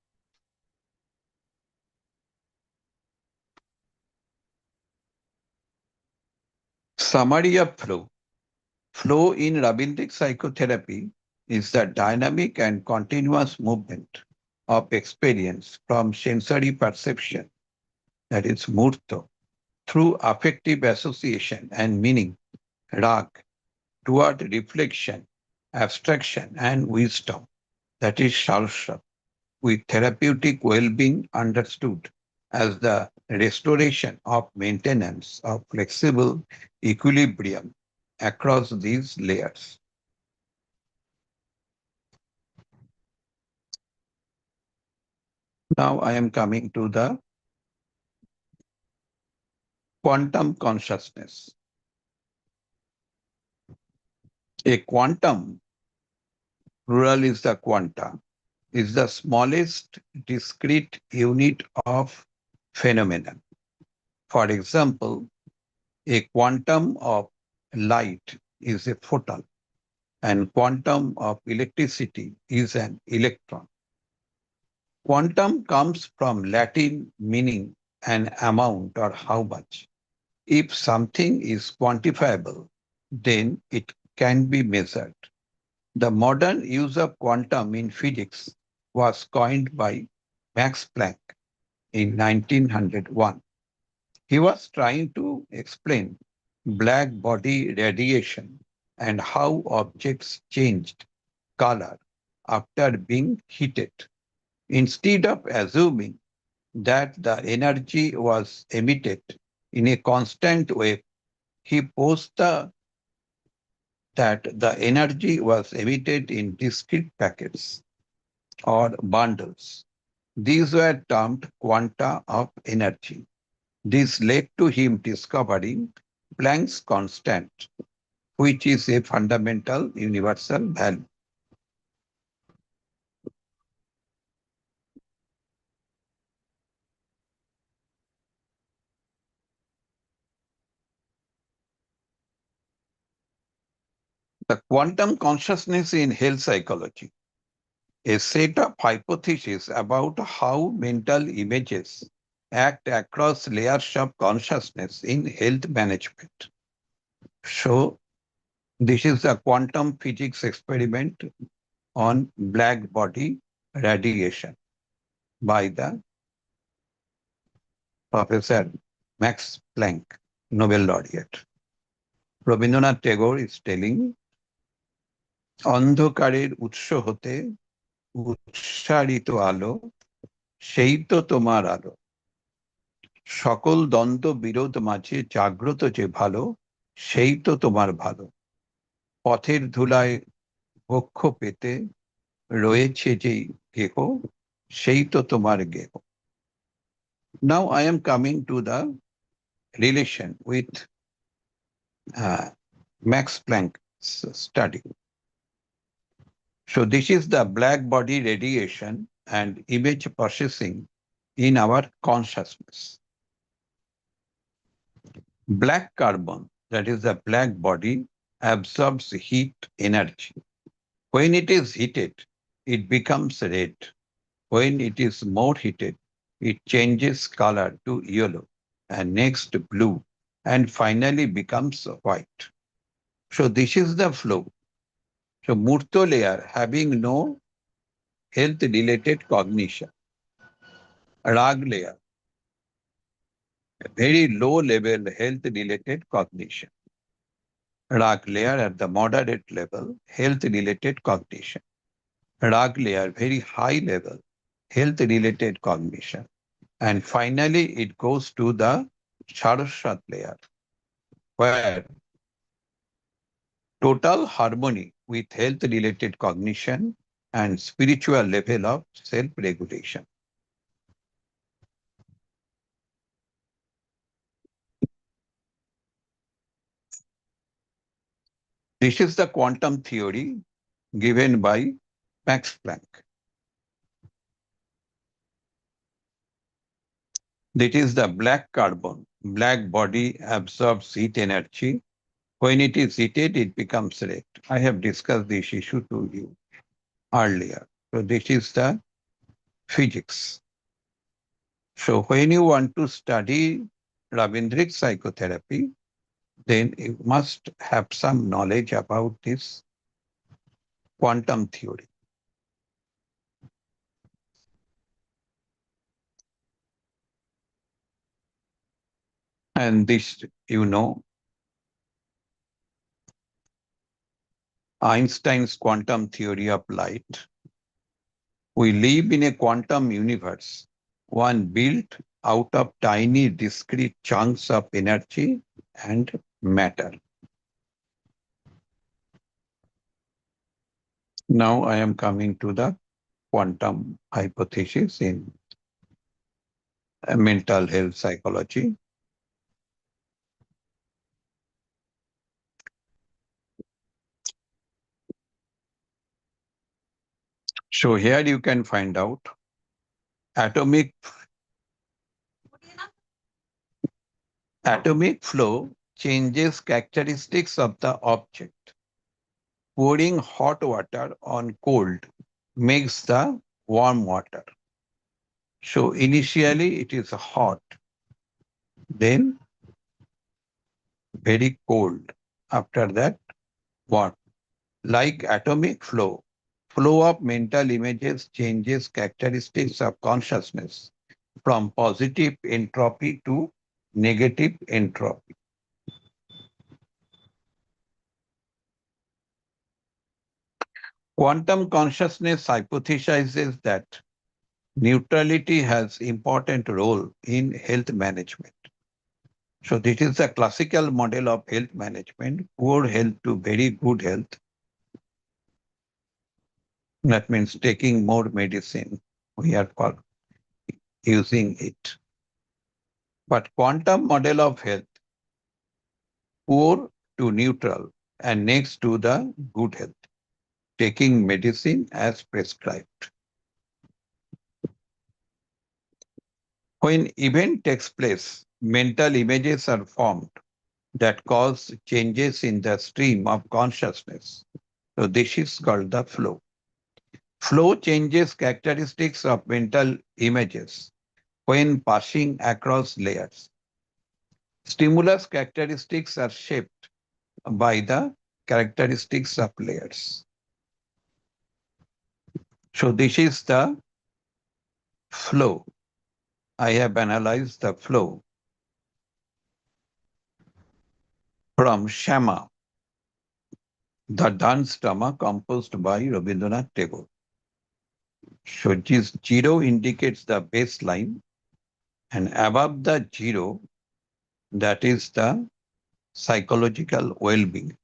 Summary of flow. Flow in Rabindic psychotherapy is the dynamic and continuous movement of experience from sensory perception, that is murto, through affective association and meaning, rag, toward reflection, abstraction, and wisdom, that is shalsha, with therapeutic well-being understood as the restoration of maintenance of flexible equilibrium across these layers. Now I am coming to the quantum consciousness. A quantum, plural is the quanta, is the smallest discrete unit of phenomenon. For example, a quantum of light is a photon, and quantum of electricity is an electron. Quantum comes from Latin meaning an amount or how much. If something is quantifiable, then it can be measured. The modern use of quantum in physics was coined by Max Planck in 1901. He was trying to explain black body radiation and how objects changed color after being heated. Instead of assuming that the energy was emitted in a constant wave, he posed that the energy was emitted in discrete packets or bundles. These were termed quanta of energy. This led to him discovering Planck's constant, which is a fundamental universal value. The quantum consciousness in health psychology, a set of hypotheses about how mental images act across layers of consciousness in health management. So, this is a quantum physics experiment on black body radiation by the Professor Max Planck, Nobel laureate. Rabindranath Tagore is telling, অন্ধকারের উৎস হতে উৎসারিত আলো, সেই তো তোমার আলো। সকল দ্বন্দ্ব বিরোধ মাঝে জাগ্রত যে ভালো, সেই তো তোমার ভালো। পথের ধুলায় বক্ষ পেতে রয়েছে যেই গেহ, সেই তো তোমার গেহ। Now I am coming to the relation with Max Planck's study. So this is the black body radiation and image processing in our consciousness. Black carbon, that is the black body, absorbs heat energy. When it is heated, it becomes red. When it is more heated, it changes color to yellow and next blue and finally becomes white. So this is the flow. So Murto layer having no health-related cognition. Rag layer, very low level health-related cognition. Rag layer at the moderate level, health-related cognition. Rag layer, very high level, health-related cognition. And finally, it goes to the Saraswat layer, where total harmony with health-related cognition and spiritual level of self-regulation. This is the quantum theory given by Max Planck. That is the black carbon. Black body absorbs heat energy. When it is heated, it becomes red. I have discussed this issue to you earlier. So this is the physics. So when you want to study Ravindric psychotherapy, then you must have some knowledge about this quantum theory. And this, Einstein's quantum theory of light. We live in a quantum universe, one built out of tiny discrete chunks of energy and matter. Now I am coming to the quantum hypothesis in mental health psychology. So here you can find out atomic flow changes characteristics of the object. Pouring hot water on cold makes the warm water. So initially it is hot, then very cold. After that, warm. Like atomic flow, flow of mental images changes characteristics of consciousness from positive entropy to negative entropy. Quantum consciousness hypothesizes that neutrality has important role in health management. So this is the classical model of health management, poor health to very good health. That means taking more medicine. We are using it. But quantum model of health, poor to neutral and next to the good health, taking medicine as prescribed. When event takes place, mental images are formed that cause changes in the stream of consciousness. So this is called the flow. Flow changes characteristics of mental images when passing across layers. Stimulus characteristics are shaped by the characteristics of layers. So this is the flow. I have analyzed the flow from Shama, the dance drama composed by Rabindranath Tagore. So this zero indicates the baseline, and above the zero, that is the psychological well-being.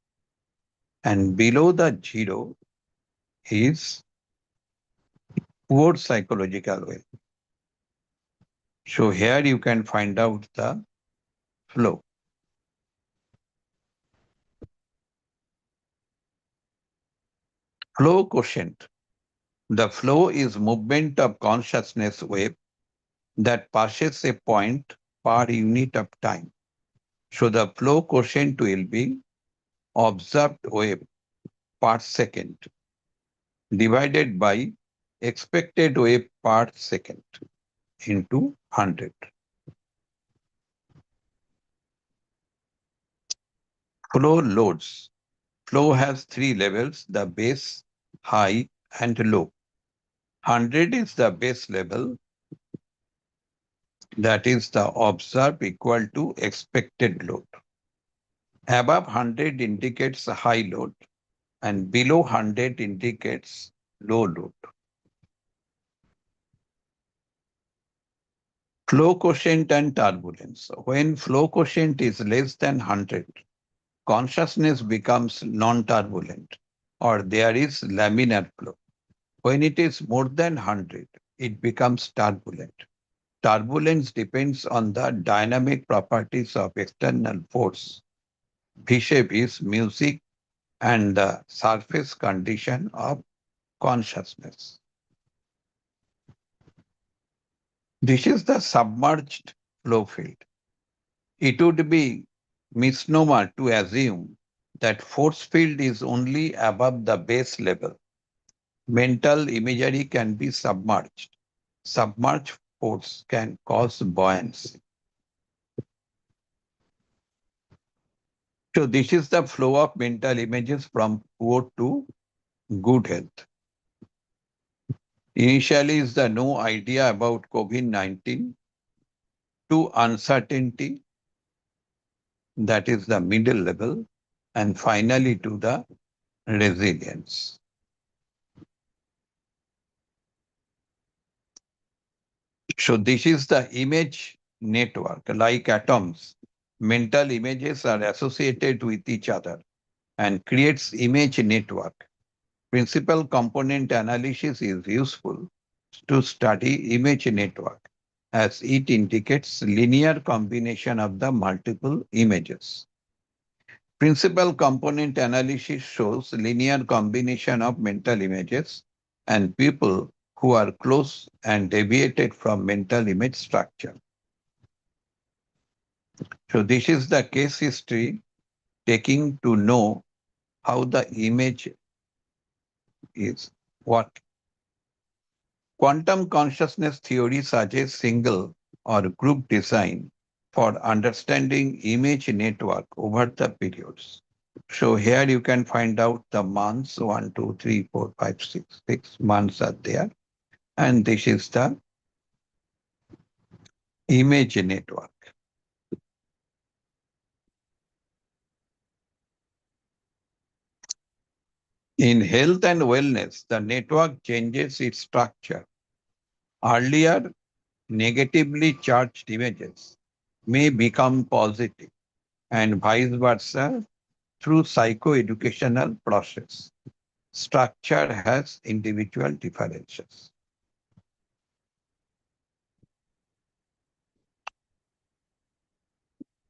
And below the zero is poor psychological well-being. So here you can find out the flow. Flow quotient. The flow is movement of consciousness wave that passes a point per unit of time. So the flow quotient will be observed wave per second divided by expected wave per second into 100. Flow loads. Flow has three levels, the base, high, and low. 100 is the base level, that is the observed equal to expected load. Above 100 indicates a high load and below 100 indicates low load. Flow quotient and turbulence. When flow quotient is less than 100, consciousness becomes non-turbulent or there is laminar flow. When it is more than 100, it becomes turbulent. Turbulence depends on the dynamic properties of external force, vis-a-vis music and the surface condition of consciousness. This is the submerged flow field. It would be misnomer to assume that force field is only above the base level. Mental imagery can be submerged. Submerged force can cause buoyancy. So this is the flow of mental images from poor to good health. Initially is the no idea about COVID-19 to uncertainty, that is the middle level, and finally to the resilience. So this is the image network. Like atoms, mental images are associated with each other and creates image network. Principal component analysis is useful to study image network as it indicates linear combination of the multiple images. Principal component analysis shows linear combination of mental images and people who are close and deviated from mental image structure. So this is the case history taking to know how the image is what. Quantum consciousness theory suggests single or group design for understanding image network over the periods. So here you can find out the months, 1, 2, 3, 4, 5, 6, 6 months are there. And this is the image network. In health and wellness, the network changes its structure. Earlier, negatively charged images may become positive and vice versa through psychoeducational process. Structure has individual differences.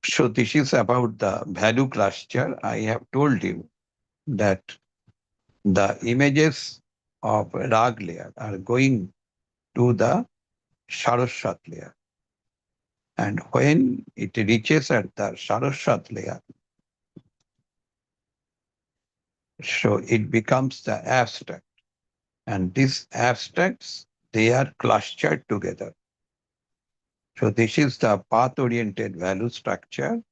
So this is about the value cluster. I have told you that the images of rag layer are going to the Saraswat layer. And when it reaches at the Saraswat layer, so it becomes the abstract. And these abstracts, they are clustered together. So this is the path-oriented value structure,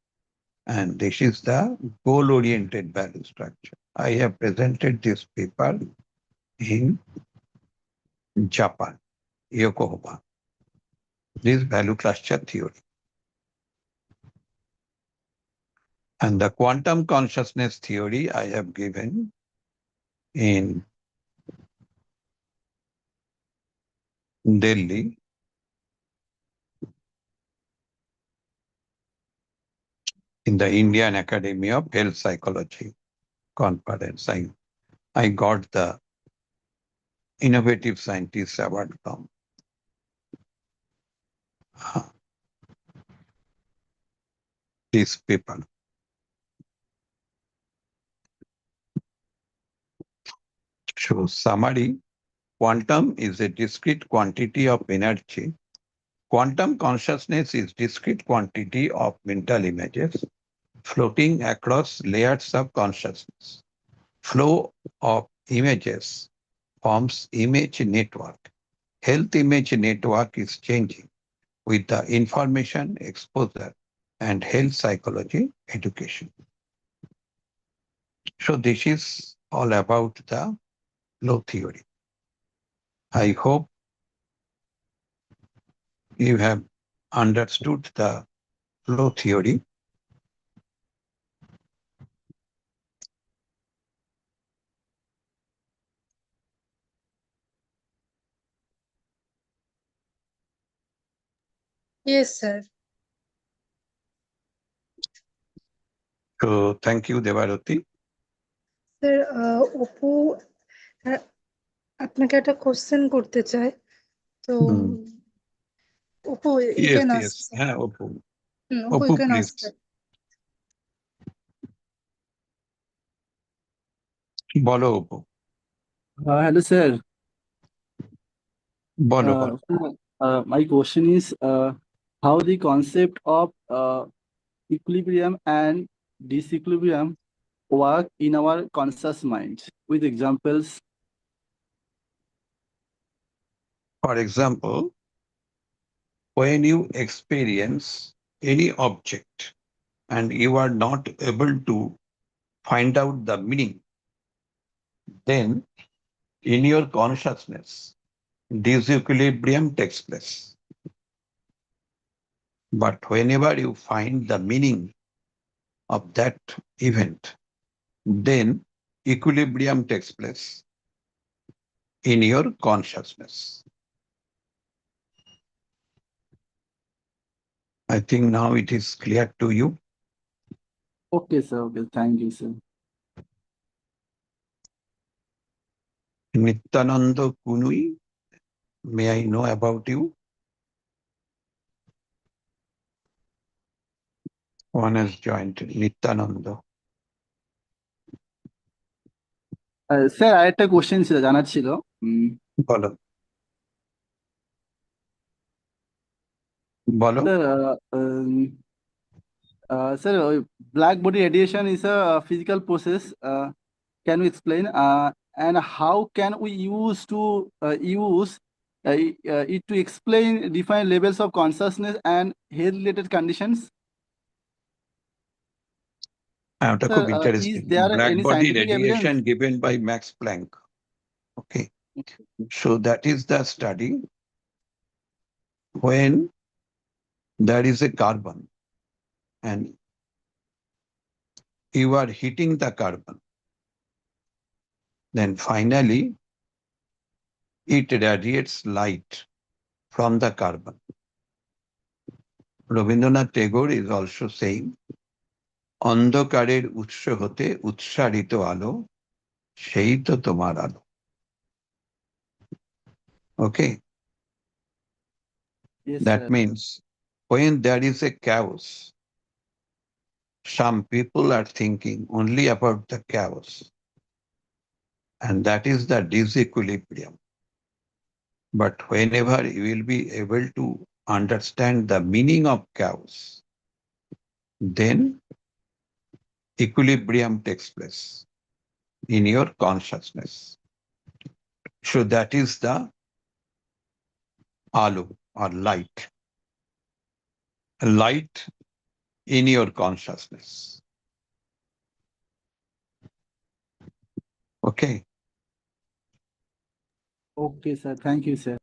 and this is the goal-oriented value structure. I have presented this paper in Japan, Yokohama, this value cluster theory. And the quantum consciousness theory I have given in Delhi in the Indian Academy of Health Psychology conference. I got the Innovative Scientist Award from this paper. So summary, quantum is a discrete quantity of energy. Quantum consciousness is discrete quantity of mental images floating across layers of consciousness. Flow of images forms image network. Health image network is changing with the information exposure and health psychology education. So this is all about the flow theory. I hope you have understood the flow theory. Yes, sir. So thank you, Devarati. Sir Apu ah, আপনাকে একটা question করতে চাই তো Hmm. Apu you Yes, can yes. Ask হ্যাঁ, Apu. Apu Apu, you can please. Ask বলো Apu, Hello, sir. বলো বলো। My question is how the concept of equilibrium and disequilibrium work in our conscious mind with examples. For example, when you experience any object and you are not able to find out the meaning, then in your consciousness, disequilibrium takes place. But whenever you find the meaning of that event, then equilibrium takes place in your consciousness. I think now it is clear to you. Okay, sir. Okay, thank you, sir. Nityananda Kunui, may I know about you? One has joined, Nityananda. Sir আরেকটা question ছিল জানার ছিল বলো বলো। Sir black body radiation is a physical process. Can you explain? And how can we use it to explain different levels of consciousness and health-related conditions? ওটা Sir, খুব interesting. is there Black any body scientific radiation evidence? given by Max Planck. Okay, so that is the study when there is a carbon and you are heating the carbon, then finally it radiates light from the carbon. Rabindranath Tagore is also saying, অন্ধকারের উৎস হতে উৎসারিত আলো, সেই তো তোমার আলো। Okay, Yes, that sir. means when there is a chaos, some people are thinking only about the chaos, and that is the disequilibrium. But whenever you will be able to understand the meaning of chaos, then equilibrium takes place in your consciousness. So that is the alu or light. Light in your consciousness. Okay. Okay, sir. Thank you, sir.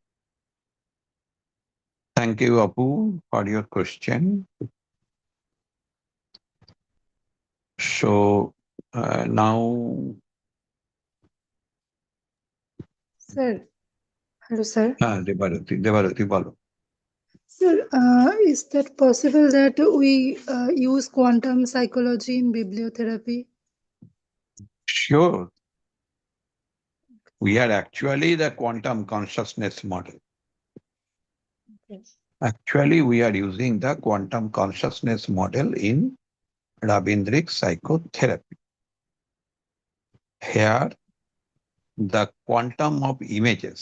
Thank you, Apu, for your question. So now, sir hello sir Devarati, bolo. Sir, is that possible that we use quantum psychology in bibliotherapy? Sure. We are actually the quantum consciousness model. Yes. Actually, we are using the quantum consciousness model in Rabindric psychotherapy. Here, the quantum of images.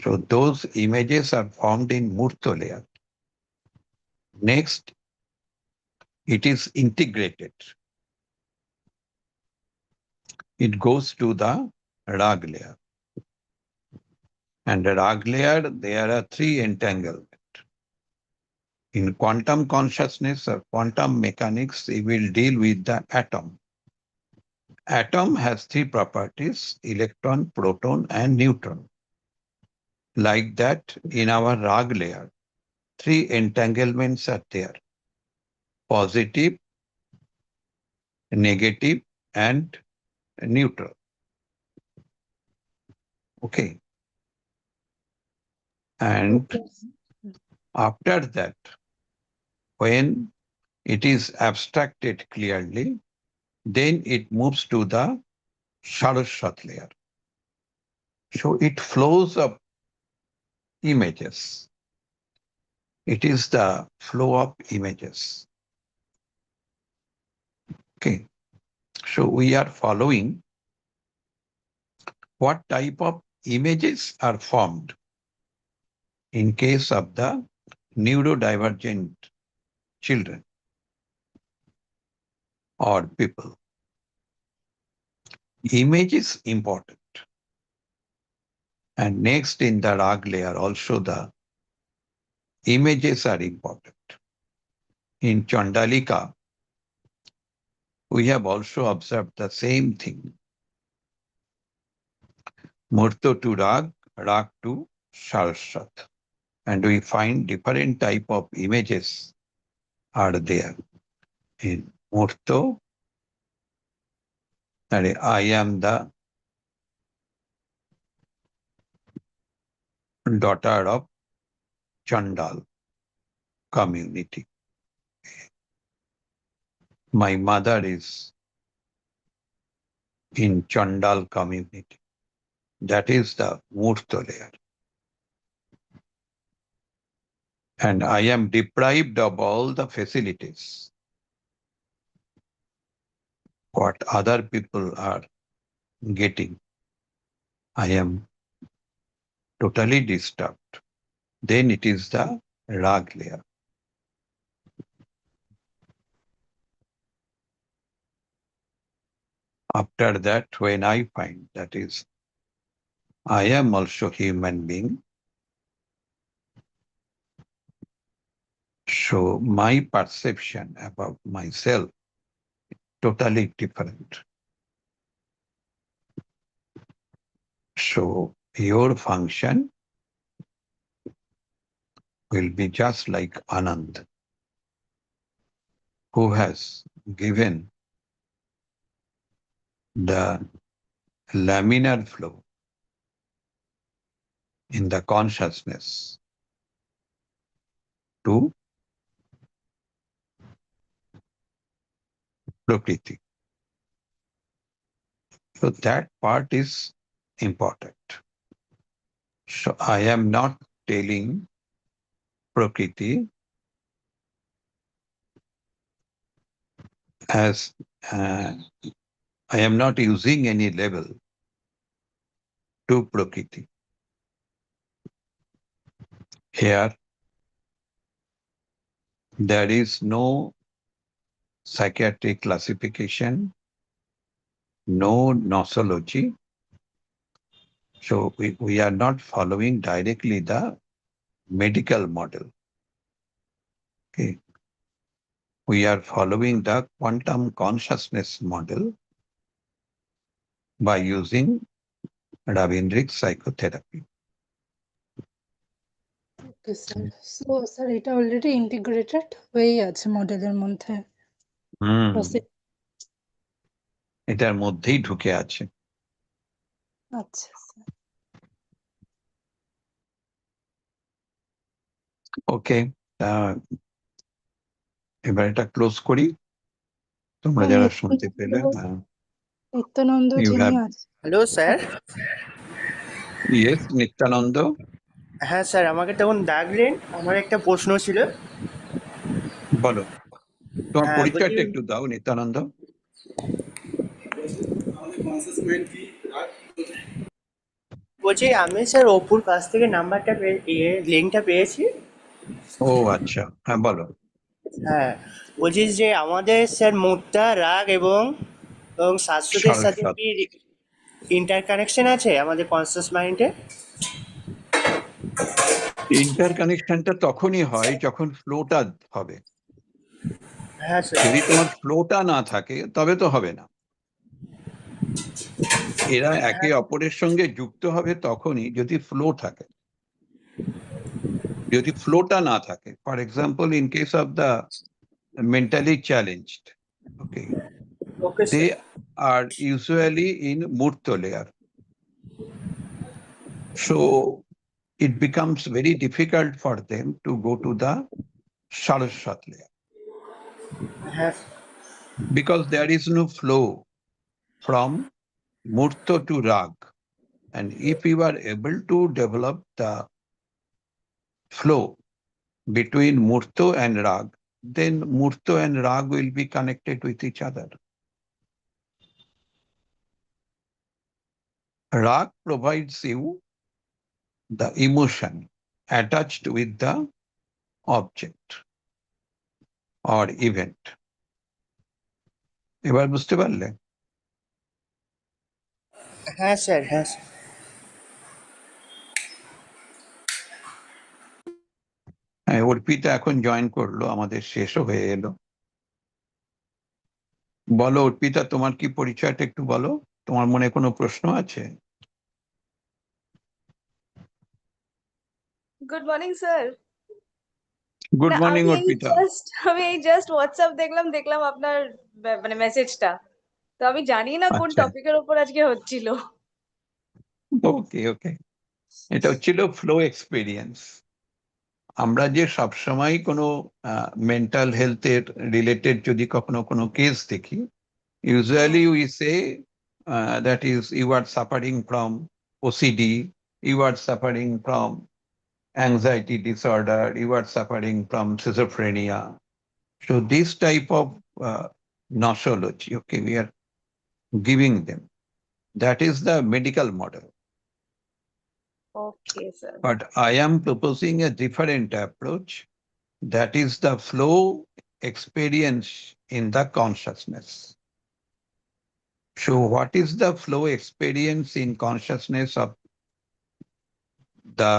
So those images are formed in Murto layer. Next, it is integrated. It goes to the Rag layer. And the Rag layer, there are three entanglements. In quantum consciousness or quantum mechanics, we will deal with the atom. Atom has three properties: electron, proton, and neutron. Like that, in our Rag layer, three entanglements are there: positive, negative, and neutral. Okay. And Okay. After that, when it is abstracted clearly, then it moves to the Saraswat layer. So it flows of images. It is the flow of images. Okay. So we are following what type of images are formed in case of the neurodivergent children or people. Image is important. And next in the rag layer, also the images are important. In Chandalika, we have also observed the same thing. Murto to rag, rag to Saraswat. And we find different type of images are there. In Murto, I am the daughter of Chandal community. My mother is in Chandal community. That is the Murto layer. And I am deprived of all the facilities what other people are getting. I am totally disturbed. Then it is the rag layer. After that, when I find that is, I am also human being. So my perception about myself totally different. So your function will be just like Anand, who has given the laminar flow in the consciousness to Prakriti. So that part is important. So I am not telling Prakriti as I am not using any level to Prakriti. Here, there is no psychiatric classification, no nosology. So we are not following directly the medical model. Okay. We are following the quantum consciousness model by using Ravindric psychotherapy. Okay, sir. So, sir, এটা already integrated হয়েই আছে মডেলের মধ্যে। Proceed. এটার মধ্যেই ঢুকে আছে। আচ্ছা, স্যার। ওকে, এবার এটা ক্লোজ করি। তোমরা যারা শুনতে পেলে, নিত্যানন্দ যিনি আছেন। Hello sir. ইয়েস, নিত্যানন্দ। হ্যাঁ স্যার, আমাকে তখন ডাকলেন, আমার একটা প্রশ্ন ছিল। বলো, তোমার হ্যাঁ, পরিচয়টা একটু দাও নিত্যানন্দ। বলছি আমি স্যার অপুর কাছ থেকে নাম্বারটা লিঙ্কটা পেয়েছি। ও আচ্ছা, হ্যাঁ বলো। হ্যাঁ, বলছি যে আমাদের স্যার মুক্তা, রাগ এবং শাশ্বতের সাথে কি ইন্টার কানেকশন আছে আমাদের কনসিয়াস মাইন্ডে? ইন্টার কানেকশনটা তখনই হয় যখন ফ্লোটা হবে। হ্যাঁ স্যার। যদি তোমার ফ্লোটা না থাকে তবে তো হবে না। এরা একে অপরের সঙ্গে যুক্ত হবে তখনই যদি ফ্লো থাকে। যদি ফ্লোটা না থাকে, for example in case of the mentally challenged, okay, they are usually in Murto layer. So it becomes very difficult for them to go to the Saraswat layer হ্যাঁ because there is no flow from Murto to Rag. And if you are able to develop the flow between Murto and Rag, then Murto and Rag will be connected with each other. Rag provides you the emotion attached with the object or event. এবার বুঝতে পারলে? হ্যাঁ sir হ্যাঁ sir হ্যাঁ, অর্পিতা এখন join করলো, আমাদের শেষও হয়ে এলো। বলো অর্পিতা, তোমার কি পরিচয়টা একটু বলো, তোমার মনে কোনো প্রশ্ন আছে? Good morning sir. Good morning Arpita. আমি এই জাস্ট হোয়াটসঅ্যাপ দেখলাম আপনার মানে মেসেজটা। তো আমি জানি না কোন আচ্ছা, টপিকের উপর আজকে হচ্ছিল। ওকে ওকে। এটা হচ্ছিল ফ্লো এক্সপেরিয়েন্স। আমরা যে সবসময় কোনো মেন্টাল হেলথের রিলেটেড যদি কখনো কোনো কেস দেখি, usually we say that is you are suffering from OCD, you are suffering from anxiety disorder, you are suffering from schizophrenia. So this type of nosology, okay, we are giving them. That is the medical model. Okay sir. But I am proposing a different approach. That is the flow experience in the consciousness. So what is the flow experience in consciousness of the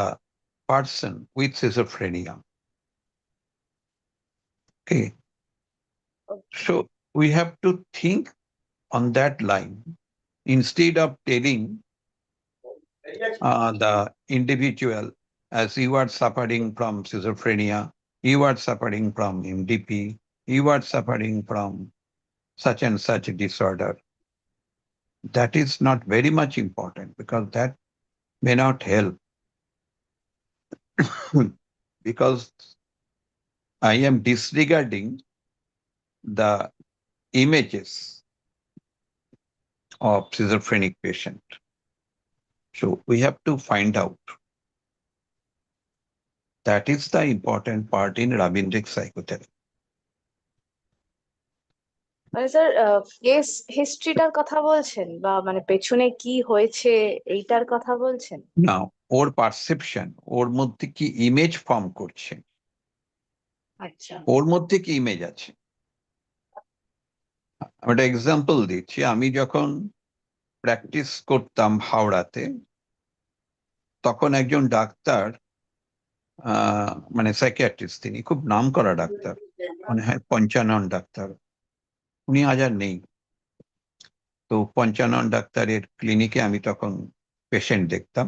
person with schizophrenia? Okay. So we have to think on that line instead of telling the individual, as you are suffering from schizophrenia, you are suffering from MDP, you are suffering from such and such disorder. That is not very much important because that may not help. Because I am disregarding the images of schizophrenic patient. So we have to find out. That is the important part in Rabindra's psychotherapy. মানে sir case হিস্ট্রিটার কথা বলছেন বা মানে পেছনে কি হয়েছে এইটার কথা বলছেন? Now, ওর পারসেপশন, ওর মধ্যে কি ইমেজ ফর্ম করছে, আচ্ছা ওর মধ্যে কি ইমেজ আছে। আমি একটা এক্সাম্পল দিচ্ছি। আমি যখন প্র্যাকটিস করতাম হাওড়াতে, তখন একজন ডাক্তার, মানে সাইকিয়াট্রিস্ট, তিনি খুব নাম করা ডাক্তার, মনে হয় পঞ্চানন ডাক্তার, উনি আজ আর নেই। তো পঞ্চানন ডাক্তারের ক্লিনিকে আমি তখন পেশেন্ট দেখতাম।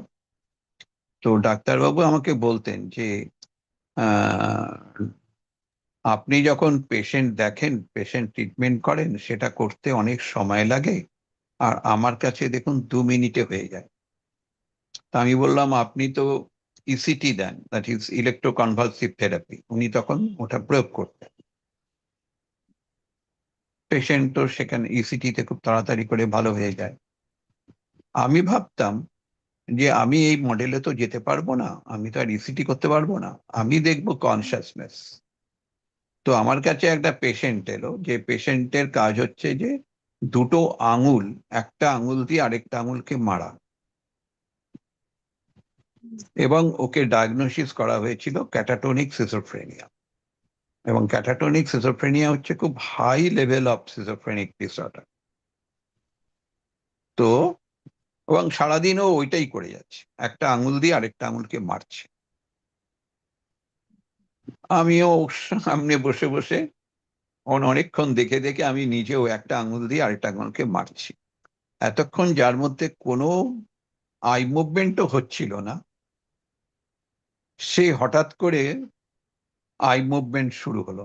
তো ডাক্তারবাবু আমাকে বলতেন যে আপনি যখন পেশেন্ট দেখেন, পেশেন্ট ট্রিটমেন্ট করেন, সেটা করতে অনেক সময় লাগে, আর আমার কাছে দেখুন 2 মিনিটে হয়ে যায়। তা আমি বললাম, আপনি তো ইসিটি দেন, দ্যাট ইজ ইলেকট্রোকনভালসিভ থেরাপি। উনি তখন ওটা প্রয়োগ করতেন। পেশেন্ট তো সেখানে ইসিটিতে খুব তাড়াতাড়ি করে ভালো হয়ে যায়। আমি ভাবতাম যে আমি এই মডেলে তো যেতে পারবো না, আমি তো আর ইসিটি করতে পারবো না, আমি দেখবো কনসিয়াসনেস। তো আমার কাছে একটা পেশেন্ট এলো, যে পেশেন্টের কাজ হচ্ছে যে দুটো আঙুল, একটা আঙুল দিয়ে আরেকটা আঙুলকে মারা, এবং ওকে ডায়াগনোসিস করা হয়েছিল ক্যাটাটোনিক সিজোফ্রেনিয়া। এবং ক্যাটাটোনিক সিজোফ্রেনিয়া হচ্ছে খুব high level of schizophrenic disorder. তো এবং সারাদিনও ওইটাই করে যাচ্ছে, একটা আঙুল দিয়ে আরেকটা আঙুলকে মারছে। আমিও সামনে বসে বসে অনেকক্ষণ দেখে দেখে আমি নিজেও একটা আঙুল দিয়ে আরেকটা আঙুলকে মারছি। এতক্ষণ যার মধ্যে কোনো আই মুভমেন্টও হচ্ছিল না, সে হঠাৎ করে আই মুভমেন্ট শুরু হলো।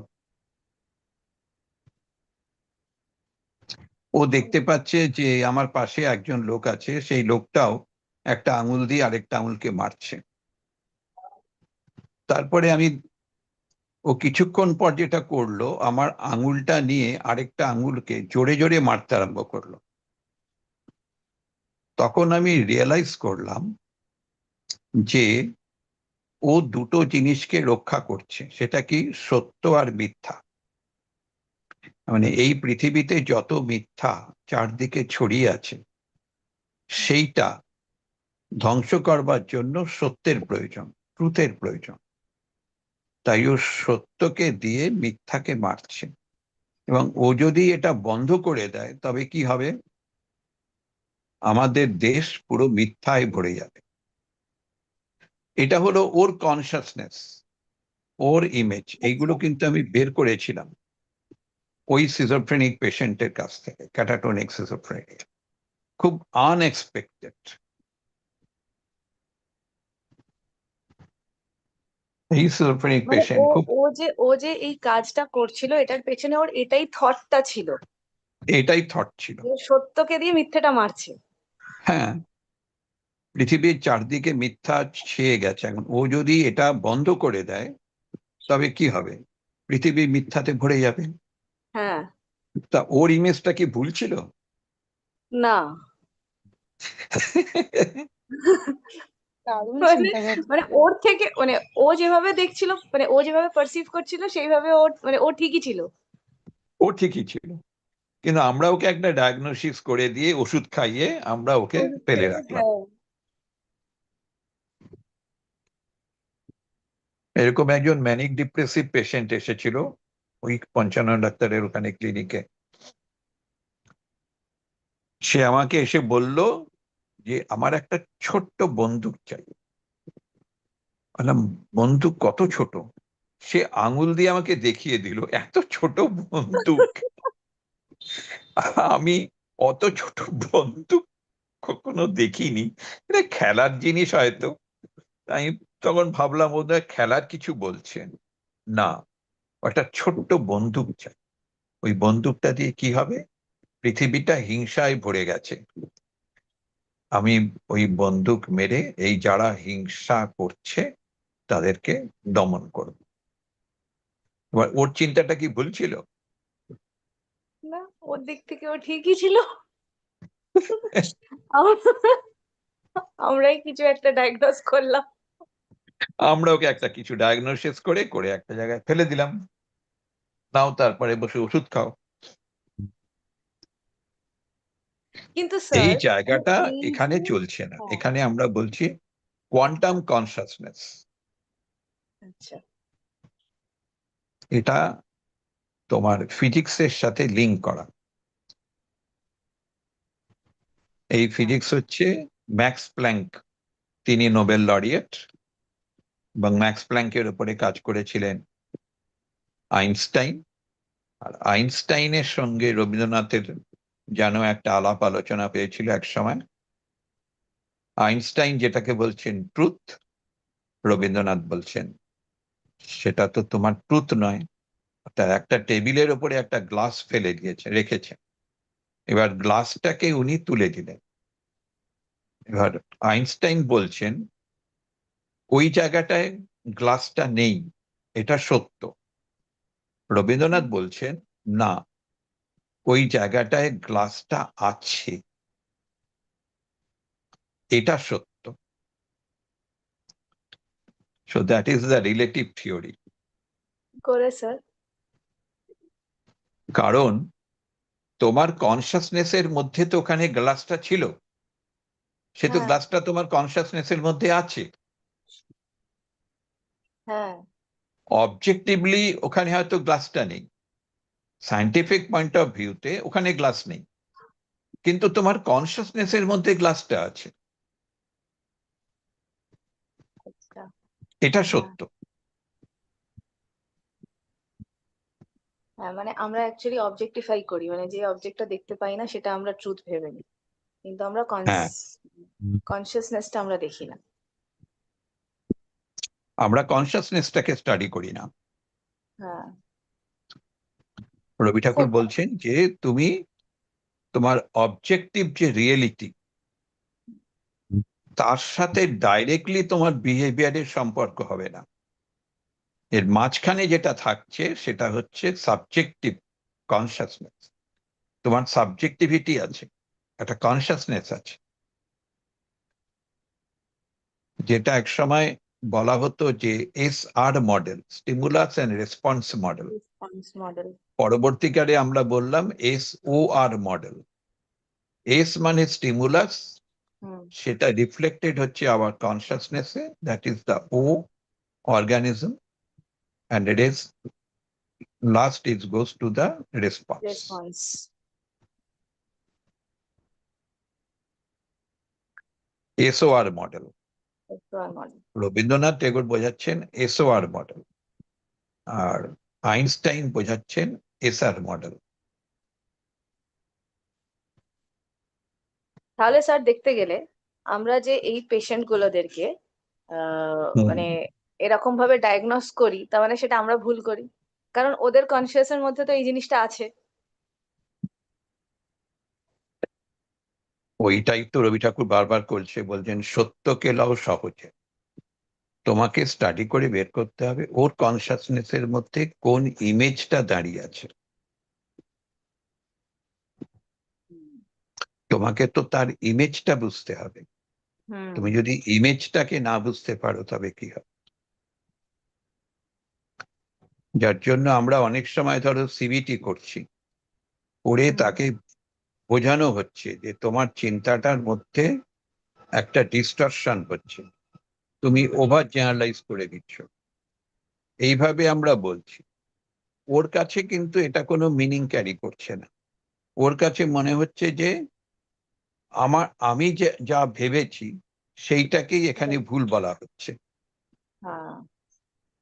ও দেখতে পাচ্ছে যে আমার পাশে একজন লোক আছে, সেই লোকটাও একটা আঙুল দিয়ে আরেকটা আঙুলকে মারছে। তারপরে ও কিছুক্ষণ পর যেটা করলো, আমার আঙুলটা নিয়ে আরেকটা আঙুলকে জোরে জোরে মারতে আরম্ভ করলো। তখন আমি রিয়েলাইজ করলাম যে ও দুটো জিনিসকে রক্ষা করছে, সেটা কি সত্য আর মিথ্যা। মানে এই পৃথিবীতে যত মিথ্যা চারদিকে ছড়িয়ে আছে, সেইটা ধ্বংস করবার জন্য সত্যের প্রয়োজন, ট্রুথের প্রয়োজন। তাই ও সত্যকে দিয়ে মিথ্যাকে মারছে, এবং ও যদি এটা বন্ধ করে দেয় তবে কি হবে, আমাদের দেশ পুরো মিথ্যায় ভরে যাবে। এটা হলো ওর কনসাসনেস, ওর ইমেজ। এইগুলো কিন্তু আমি বের করেছিলাম ওই সিজোফ্রেনিক পেশেন্টের কাছ থেকে, ক্যাটাটোনিক সিজোফ্রেনিক। খুব আনএক্সপেক্টেড। এই সিজোফ্রেনিক মানে পেশেন্ট খুব, ও যে এই কাজটা করছিল, এটার পেছনে ওর এটাই থটটা ছিল এটাই থট ছিল। যে সত্যকে দিয়ে মিথ্যেটা মারছে। হ্যাঁ, পৃথিবীর চারদিকে মিথ্যা ছেয়ে গেছে, এখন ও যদি এটা বন্ধ করে দেয় তবে কি হবে, পৃথিবী মিথ্যাতে ভরে যাবে। হ্যাঁ। তা ওর ইমেজটা কি ভুল ছিল? না, দারুণ মানে চিন্তাভাবনা। মানে ওর থেকে মানে ও যেভাবে দেখছিল, মানে ও যেভাবে পারসিভ করছিল সেইভাবে ও ঠিকই ছিল। ও ঠিকই ছিল, কিন্তু আমরা ওকে একটা ডায়াগনোসিস করে দিয়ে ওষুধ খাইয়ে আমরা ওকে ফেলে রাখলাম। হ্যাঁ। এরকম একজন ম্যানিক ডিপ্রেসিভ পেশেন্ট এসেছিল ওই 55 ডাক্তারের ওখানে ক্লিনিকে। সে আমাকে এসে বলল যে আমার একটা ছোট্ট বন্দুক চাই। বললাম, বন্দুক কত ছোট? সে আঙুল দিয়ে আমাকে দেখিয়ে দিল, এত ছোট বন্দুক। আমি অত ছোট বন্দুক কখনো দেখিনি, এটা খেলার জিনিস হয়তো। আমি তখন ভাবলাম বোধহয় খেলার কিছু বলছেন। না, একটা ছোট্ট বন্দুক চাই। ওই বন্দুকটা দিয়ে কি হবে, পৃথিবীটা হিংসায় ভরে গেছে, আমি ওই বন্দুক মেরে এই যারা হিংসা করছে তাদেরকে দমন করব। এবার ওর চিন্তাটা কি ভুল ছিল? না, ওর দিক থেকে ও ঠিকই ছিল। আম- আমরাই কিছু একটা ডায়াগনোস করলাম। আমরা ওকে একটা কিছু ডায়াগনোসিস করে করে একটা জায়গায় ফেলে দিলাম, নাও তারপরে বসে ওষুধ খাও। কিন্তু এই স্যার, জায়গাটা এই এখানে যে চলছে না, হ্যাঁ, এখানে আমরা বলছি কোয়ান্টাম কনসাসনেস। আচ্ছা, এটা তোমার ফিজিক্সের সাথে লিঙ্ক করা। এই ফিজিক্স হচ্ছে ম্যাক্স প্ল্যাঙ্ক, তিনি নোবেল লরিয়েট, এবং ম্যাক্স প্ল্যাঙ্কের উপরে কাজ করেছিলেন আইনস্টাইন। আর আইনস্টাইনের সঙ্গে রবীন্দ্রনাথের যেন একটা আলাপ আলোচনা পেয়েছিল এক সময়। আইনস্টাইন যেটাকে বলছেন ট্রুথ, রবীন্দ্রনাথ বলছেন সেটা তো তোমার ট্রুথ নয়। অর্থাৎ একটা টেবিলের উপরে একটা গ্লাস ফেলে দিয়েছে, রেখেছে, এবার গ্লাসটাকে উনি তুলে দিলেন। এবার আইনস্টাইন বলছেন ওই জায়গাটায় গ্লাসটা নেই, এটা সত্য। রবীন্দ্রনাথ বলছেন না, ওই জায়গাটায় গ্লাসটা আছে, এটা সত্য। So that is the relative theory. করে স্যার। কারণ তোমার কনসাসনেসের মধ্যে তো ওখানে গ্লাসটা ছিল, সে তো হ্যাঁ, গ্লাসটা তোমার কনসাসনেসের মধ্যে আছে। হ্যাঁ, অবজেক্টিভলি ওখানে হয়তো গ্লাসটা নেই, সায়েন্টিফিক পয়েন্ট অফ ভিউতে ওখানে গ্লাস নেই, কিন্তু তোমার কনসাসনেসের মধ্যে গ্লাসটা আছে, আচ্ছা, এটা হ্যাঁ, সত্য। হ্যাঁ, মানে আমরা অ্যাকচুয়ালি অবজেক্টিফাই করি, মানে যে অবজেক্টটা দেখতে পাই না সেটা আমরা ট্রুথ ভেবে নিই, কিন্তু আমরা হ্যাঁ, কনসিয়াসনেসটা আমরা দেখি না। আমরা কনসাসনেসটাকে স্টাডি করি না। হ্যাঁ রবি ঠাকুর স্যার। বলছেন যে তুমি তোমার অবজেক্টিভ যে রিয়েলিটি, তার সাথে ডাইরেক্টলি তোমার বিহেভিয়ারের সম্পর্ক হবে না, এর মাঝখানে যেটা থাকছে সেটা হচ্ছে সাবজেক্টিভ কনসাসনেস। তোমার সাবজেক্টিভিটি আছে, একটা কনসাসনেস আছে, যেটা একসময় বলা হতো যে SR model, stimulus and response model. Response model. পরবর্তীকালে আমরা বললাম SOR মডেল। এস মানে স্টিমুলাস, সেটা রিফ্লেক্টেড হচ্ছে আওয়ার কনসাসনেসে, that is the O organism, and it is last it goes to the response. Response. SOR model. Model. Rabindranath Tagore বোঝাচ্ছেন SOR model, আর Einstein বোঝাচ্ছেন SR মডেল। তাহলে স্যার দেখতে গেলে আমরা যে এই পেশেন্ট গুলোদেরকে মানে এরকম ভাবে ডায়াগনোস করি, তার মানে সেটা আমরা ভুল করি, কারণ ওদের কনসিয়াসের মধ্যে তো এই জিনিসটা আছে। ওইটাই তো রবি ঠাকুর বারবার করছে, বলছেন সত্যকে লও সহজে। তোমাকে স্টাডি করে বের করতে হবে ওর কনসাসনেসের মধ্যে কোন ইমেজটা দাঁড়িয়ে আছে। তোমাকে তো তার ইমেজটা বুঝতে হবে। তুমি যদি ইমেজটাকে না বুঝতে পারো তবে কি হবে? যার জন্য আমরা অনেক সময় ধরো সিবিটি করছি, করে তাকে বোঝানো হচ্ছে যে তোমার চিন্তাটার মধ্যে একটা ডিস্টরশন হচ্ছে, তুমি ওভার জেনারেলাইজ করে দিচ্ছ, এইভাবে আমরা বলছি। ওর কাছে কিন্তু এটা কোনো মিনিং ক্যারি করছে না। ওর কাছে মনে হচ্ছে যে আমি যা ভেবেছি সেইটাকেই এখানে ভুল বলা হচ্ছে,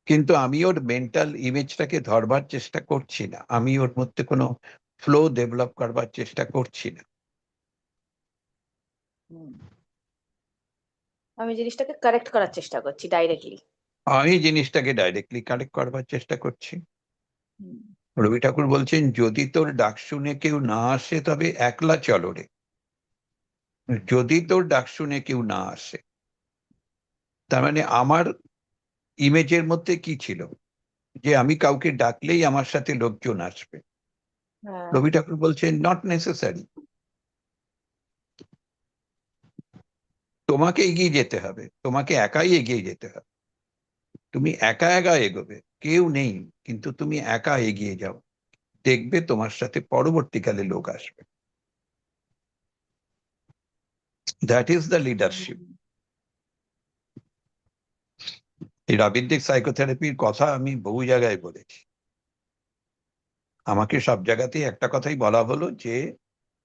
কিন্তু আমি ওর মেন্টাল ইমেজটাকে ধরবার চেষ্টা করছি না, আমি ওর মধ্যে কোনো ফ্লো ডেভেলপ করবার চেষ্টা করছি না। আমি জিনিসটাকে কারেক্ট করার চেষ্টা করছি ডাইরেক্টলি। আমি জিনিসটাকে ডাইরেক্টলি কারেক্ট করবার চেষ্টা করছি। রবি ঠাকুর বলছেন, যদি তোর ডাক শুনে কেউ না আসে তবে একলা চলো রে। যদি তোর ডাক শুনে কেউ না আসে, তার মানে আমার ইমেজের মধ্যে কি ছিল, যে আমি কাউকে ডাকলেই আমার সাথে লোকজন আসবে। রবি ঠাকুর বলছেন নট নেসেসারি। তোমাকে এগিয়ে যেতে হবে, তোমাকে একাই এগিয়ে যেতে হবে। তুমি একা একা এগোবে, কেউ নেই, কিন্তু তুমি একা এগিয়ে যাও, দেখবে তোমার সাথে পরবর্তীকালে লোক আসবে। That is the leadership. এই রাবিন্দ্রিক সাইকোথেরাপির কথা আমি বহু জায়গায় বলেছি। আমাকে সব জায়গাতেই একটা কথাই বলা হলো যে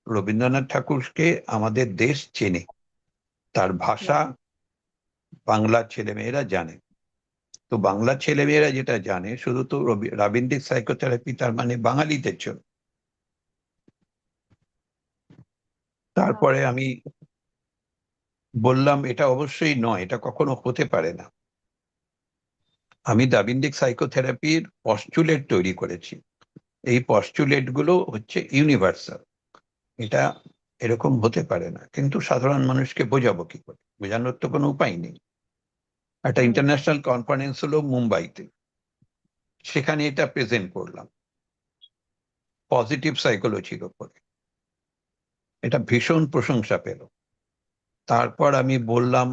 রবীন্দ্রনাথ ঠাকুরকে আমাদের দেশ চেনে, তার ভাষা বাংলার ছেলেমেয়েরা জানে। তো বাংলার ছেলেমেয়েরা যেটা জানে, শুধু তো রাবিন্দ্রিক সাইকোথেরাপি তার মানে বাঙালিদের জন্য। তারপরে আমি বললাম এটা অবশ্যই নয়, এটা কখনো হতে পারে না। আমি রাবিন্দ্রিক সাইকোথেরাপির পস্টুলেট তৈরি করেছি। এই পস্টুলেট গুলো হচ্ছে ইউনিভার্সাল, এটা এরকম হতে পারে না। কিন্তু সাধারণ মানুষকে বোঝাবো কি করে? বোঝানোর তো কোনো উপায় নেই। একটা ইন্টারন্যাশনাল কনফারেন্স হলো মুম্বাইতে, সেখানে এটা প্রেজেন্ট করলাম পজিটিভ সাইকোলজির উপরে। এটা ভীষণ প্রশংসা পেল। তারপর আমি বললাম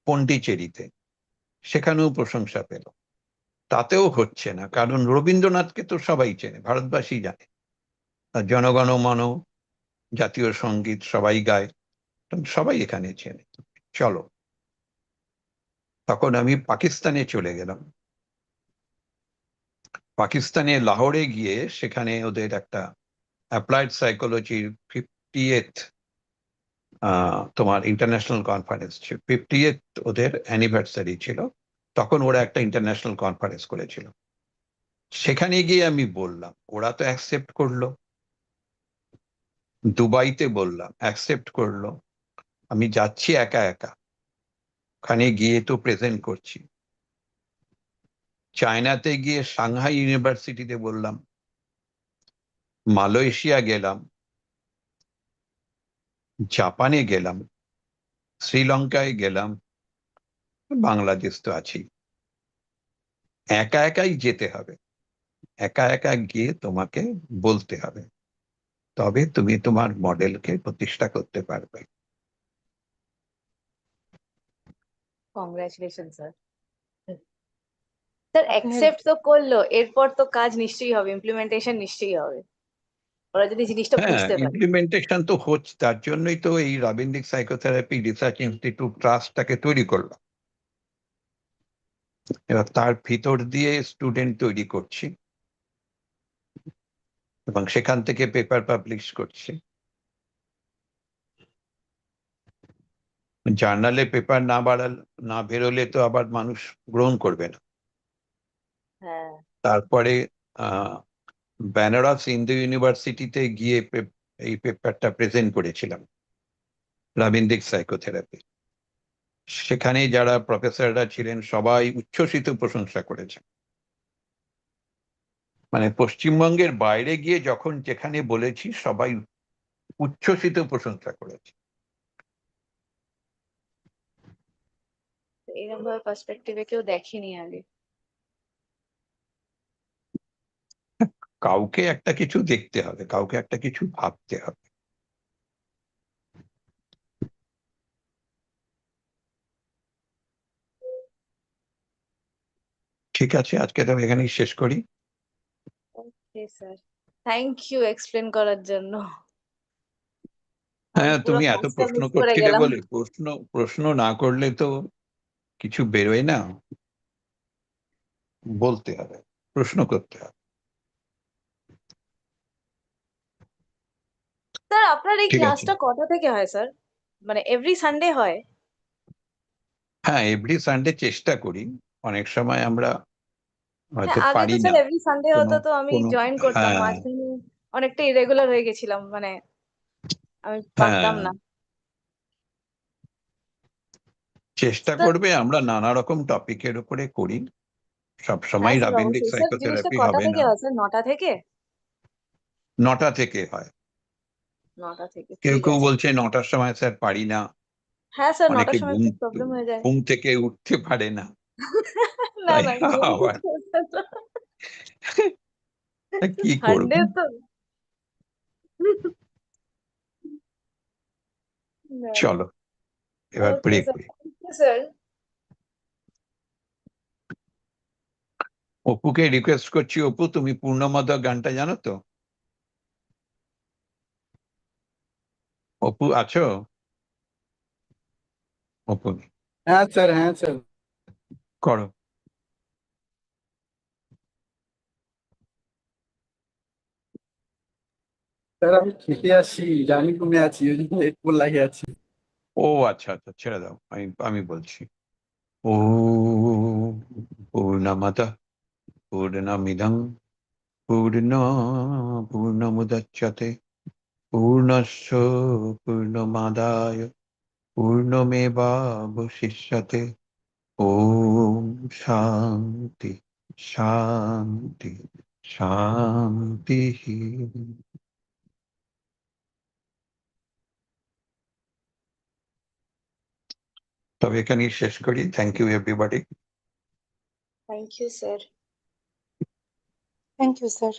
পন্ডিচেরিতে, সেখানেও প্রশংসা পেল। তাতেও হচ্ছে না, কারণ রবীন্দ্রনাথকে তো সবাই চেনে, ভারতবাসী জানে, জনগণ মন, জাতীয় সঙ্গীত সবাই গায়, সবাই এখানে চেনে। চলো, তখন আমি পাকিস্তানে চলে গেলাম। পাকিস্তানে লাহোরে গিয়ে সেখানে ওদের একটা অ্যাপ্লাইড সাইকোলজির 50th তোমার ইন্টারন্যাশনাল কনফারেন্স ছিল, 50th ওদের অ্যানিভার্সারি ছিল। তখন ওরা একটা ইন্টারন্যাশনাল কনফারেন্স করেছিল, সেখানে গিয়ে আমি বললাম, ওরা তো অ্যাকসেপ্ট করলো। দুবাইতে বললাম, অ্যাকসেপ্ট করলো। আমি যাচ্ছি একা একা, ওখানে গিয়ে তো প্রেজেন্ট করছি। চায়নাতে গিয়ে সাংহাই ইউনিভার্সিটিতে বললাম, মালয়েশিয়া গেলাম, জাপানে গেলাম, শ্রীলঙ্কায় গেলাম, বাংলাদেশ তো আছেই। একা একাই যেতে হবে, একা একা গিয়ে তোমাকে বলতে হবে, তবে তুমি তোমার মডেলকে প্রতিষ্ঠা করতে পারবে। Congratulation sir. স্যার অ্যাকসেপ্ট তো করলো, এরপর তো কাজ নিশ্চয়ই হবে, ইমপ্লিমেন্টেশন নিশ্চয়ই হবে, ওরা যদি জিনিসটা হ্যাঁ, বুঝতে পারে। ইমপ্লিমেন্টেশন তো হচ্ছে, তার জন্যই তো এই রবীন্দ্রিক সাইকোথেরাপি রিসার্চ ইনস্টিটিউট ট্রাস্টটাকে তৈরি করলাম। এবার তার ভিতর দিয়ে স্টুডেন্ট তৈরি করছি এবং সেখান থেকে পেপার পাবলিশ করছি। জার্নালে পেপার না বেরোলে তো আবার মানুষ গ্রহণ করবে না। হ্যাঁ, তারপরে বেনারস হিন্দু ইউনিভার্সিটিতে গিয়ে এই পেপারটা প্রেজেন্ট করেছিলাম, রবীন্দ্রিক সাইকোথেরাপি। সেখানে যারা প্রফেসররা ছিলেন সবাই উচ্ছ্বসিত প্রশংসা করেছেন। মানে পশ্চিমবঙ্গের বাইরে গিয়ে যখন যেখানে বলেছি সবাই উচ্ছ্বসিত প্রশংসা করেছে। এরকম ভাবে পার্সপেক্টিভে কেউ দেখেনি আগে। কাউকে একটা কিছু দেখতে হবে, কাউকে একটা কিছু ভাবতে হবে। ঠিক আছে, আজকে তো এখানেই শেষ করি। Okay sir, thank you explain করার জন্য। হ্যাঁ, পুরো তুমি এত কাজটা প্রশ্ন মিস করে করছিলে গেলাম। বলে, প্রশ্ন না করলে তো কিছু বেরোয় না, বলতে হবে, প্রশ্ন করতে হবে। স্যার আপনার এই ঠিক আছে, ক্লাসটা কটা থেকে হয় স্যার? মানে এভরি সানডে হয়? হ্যাঁ এভরি সানডে চেষ্টা করি, অনেক সময় আমরা হ্যাঁ, হয়তো আগে তো পারি না স্যার এভরি সানডে কোনো হতো, তো আমি কোনো জয়েন করতাম, হ্যাঁ মাঝখানে অনেকটা ইরেগুলার হয়ে গেছিলাম, মানে আমি পারতাম হ্যাঁ, না। চেষ্টা স্যার, করবে, আমরা নানা রকম টপিকের উপরে করি, সব হ্যাঁ সময় স্যার রবীন্দ্রিক অবশ্যই। স্যার জিনিসটা সাইকোথেরাপি কটা হবে থেকে না। হয় স্যার? 9টা থেকে? 9টা থেকে হয়, 9টা থেকে, কেউ ঠিক কেউ আছে। বলছে 9টার সময় স্যার পারি না, হ্যাঁ স্যার, অনেকে 9টার সময় একটু প্রবলেম হয়ে যায়। ঘুম থেকে উঠতে পারে না, না তাই না, ঘুম আবার কি সানডে করবো। তো। না না। চলো এবার ওকে ব্রেক স্যার, করি। Thank you sir. অপুকে রিকোয়েস্ট করছি, অপু তুমি পূর্ণমদ গানটা জানো তো? অপু আছো? অপু নেই। হ্যাঁ স্যার, হ্যাঁ স্যার। করো। স্যার আমি খেতে আসছি, জানি ঘুমে আছি, ওই জন্য হেডফোন লাগিয়ে আছি। ও আচ্ছা আচ্ছা, ছেড়ে দাও, আমি বলছি। ও পূর্ণমদ পূর্ণমিদং পূর্ণমুদচ্যতে পূর্ণস্য পূর্ণমাদায় পূর্ণমেবাবশিষ্যতে। ওম শান্তি শান্তি শান্তি। তবে এখানেই শেষ করি। Thank you everybody. Thank you sir. Thank you, sir.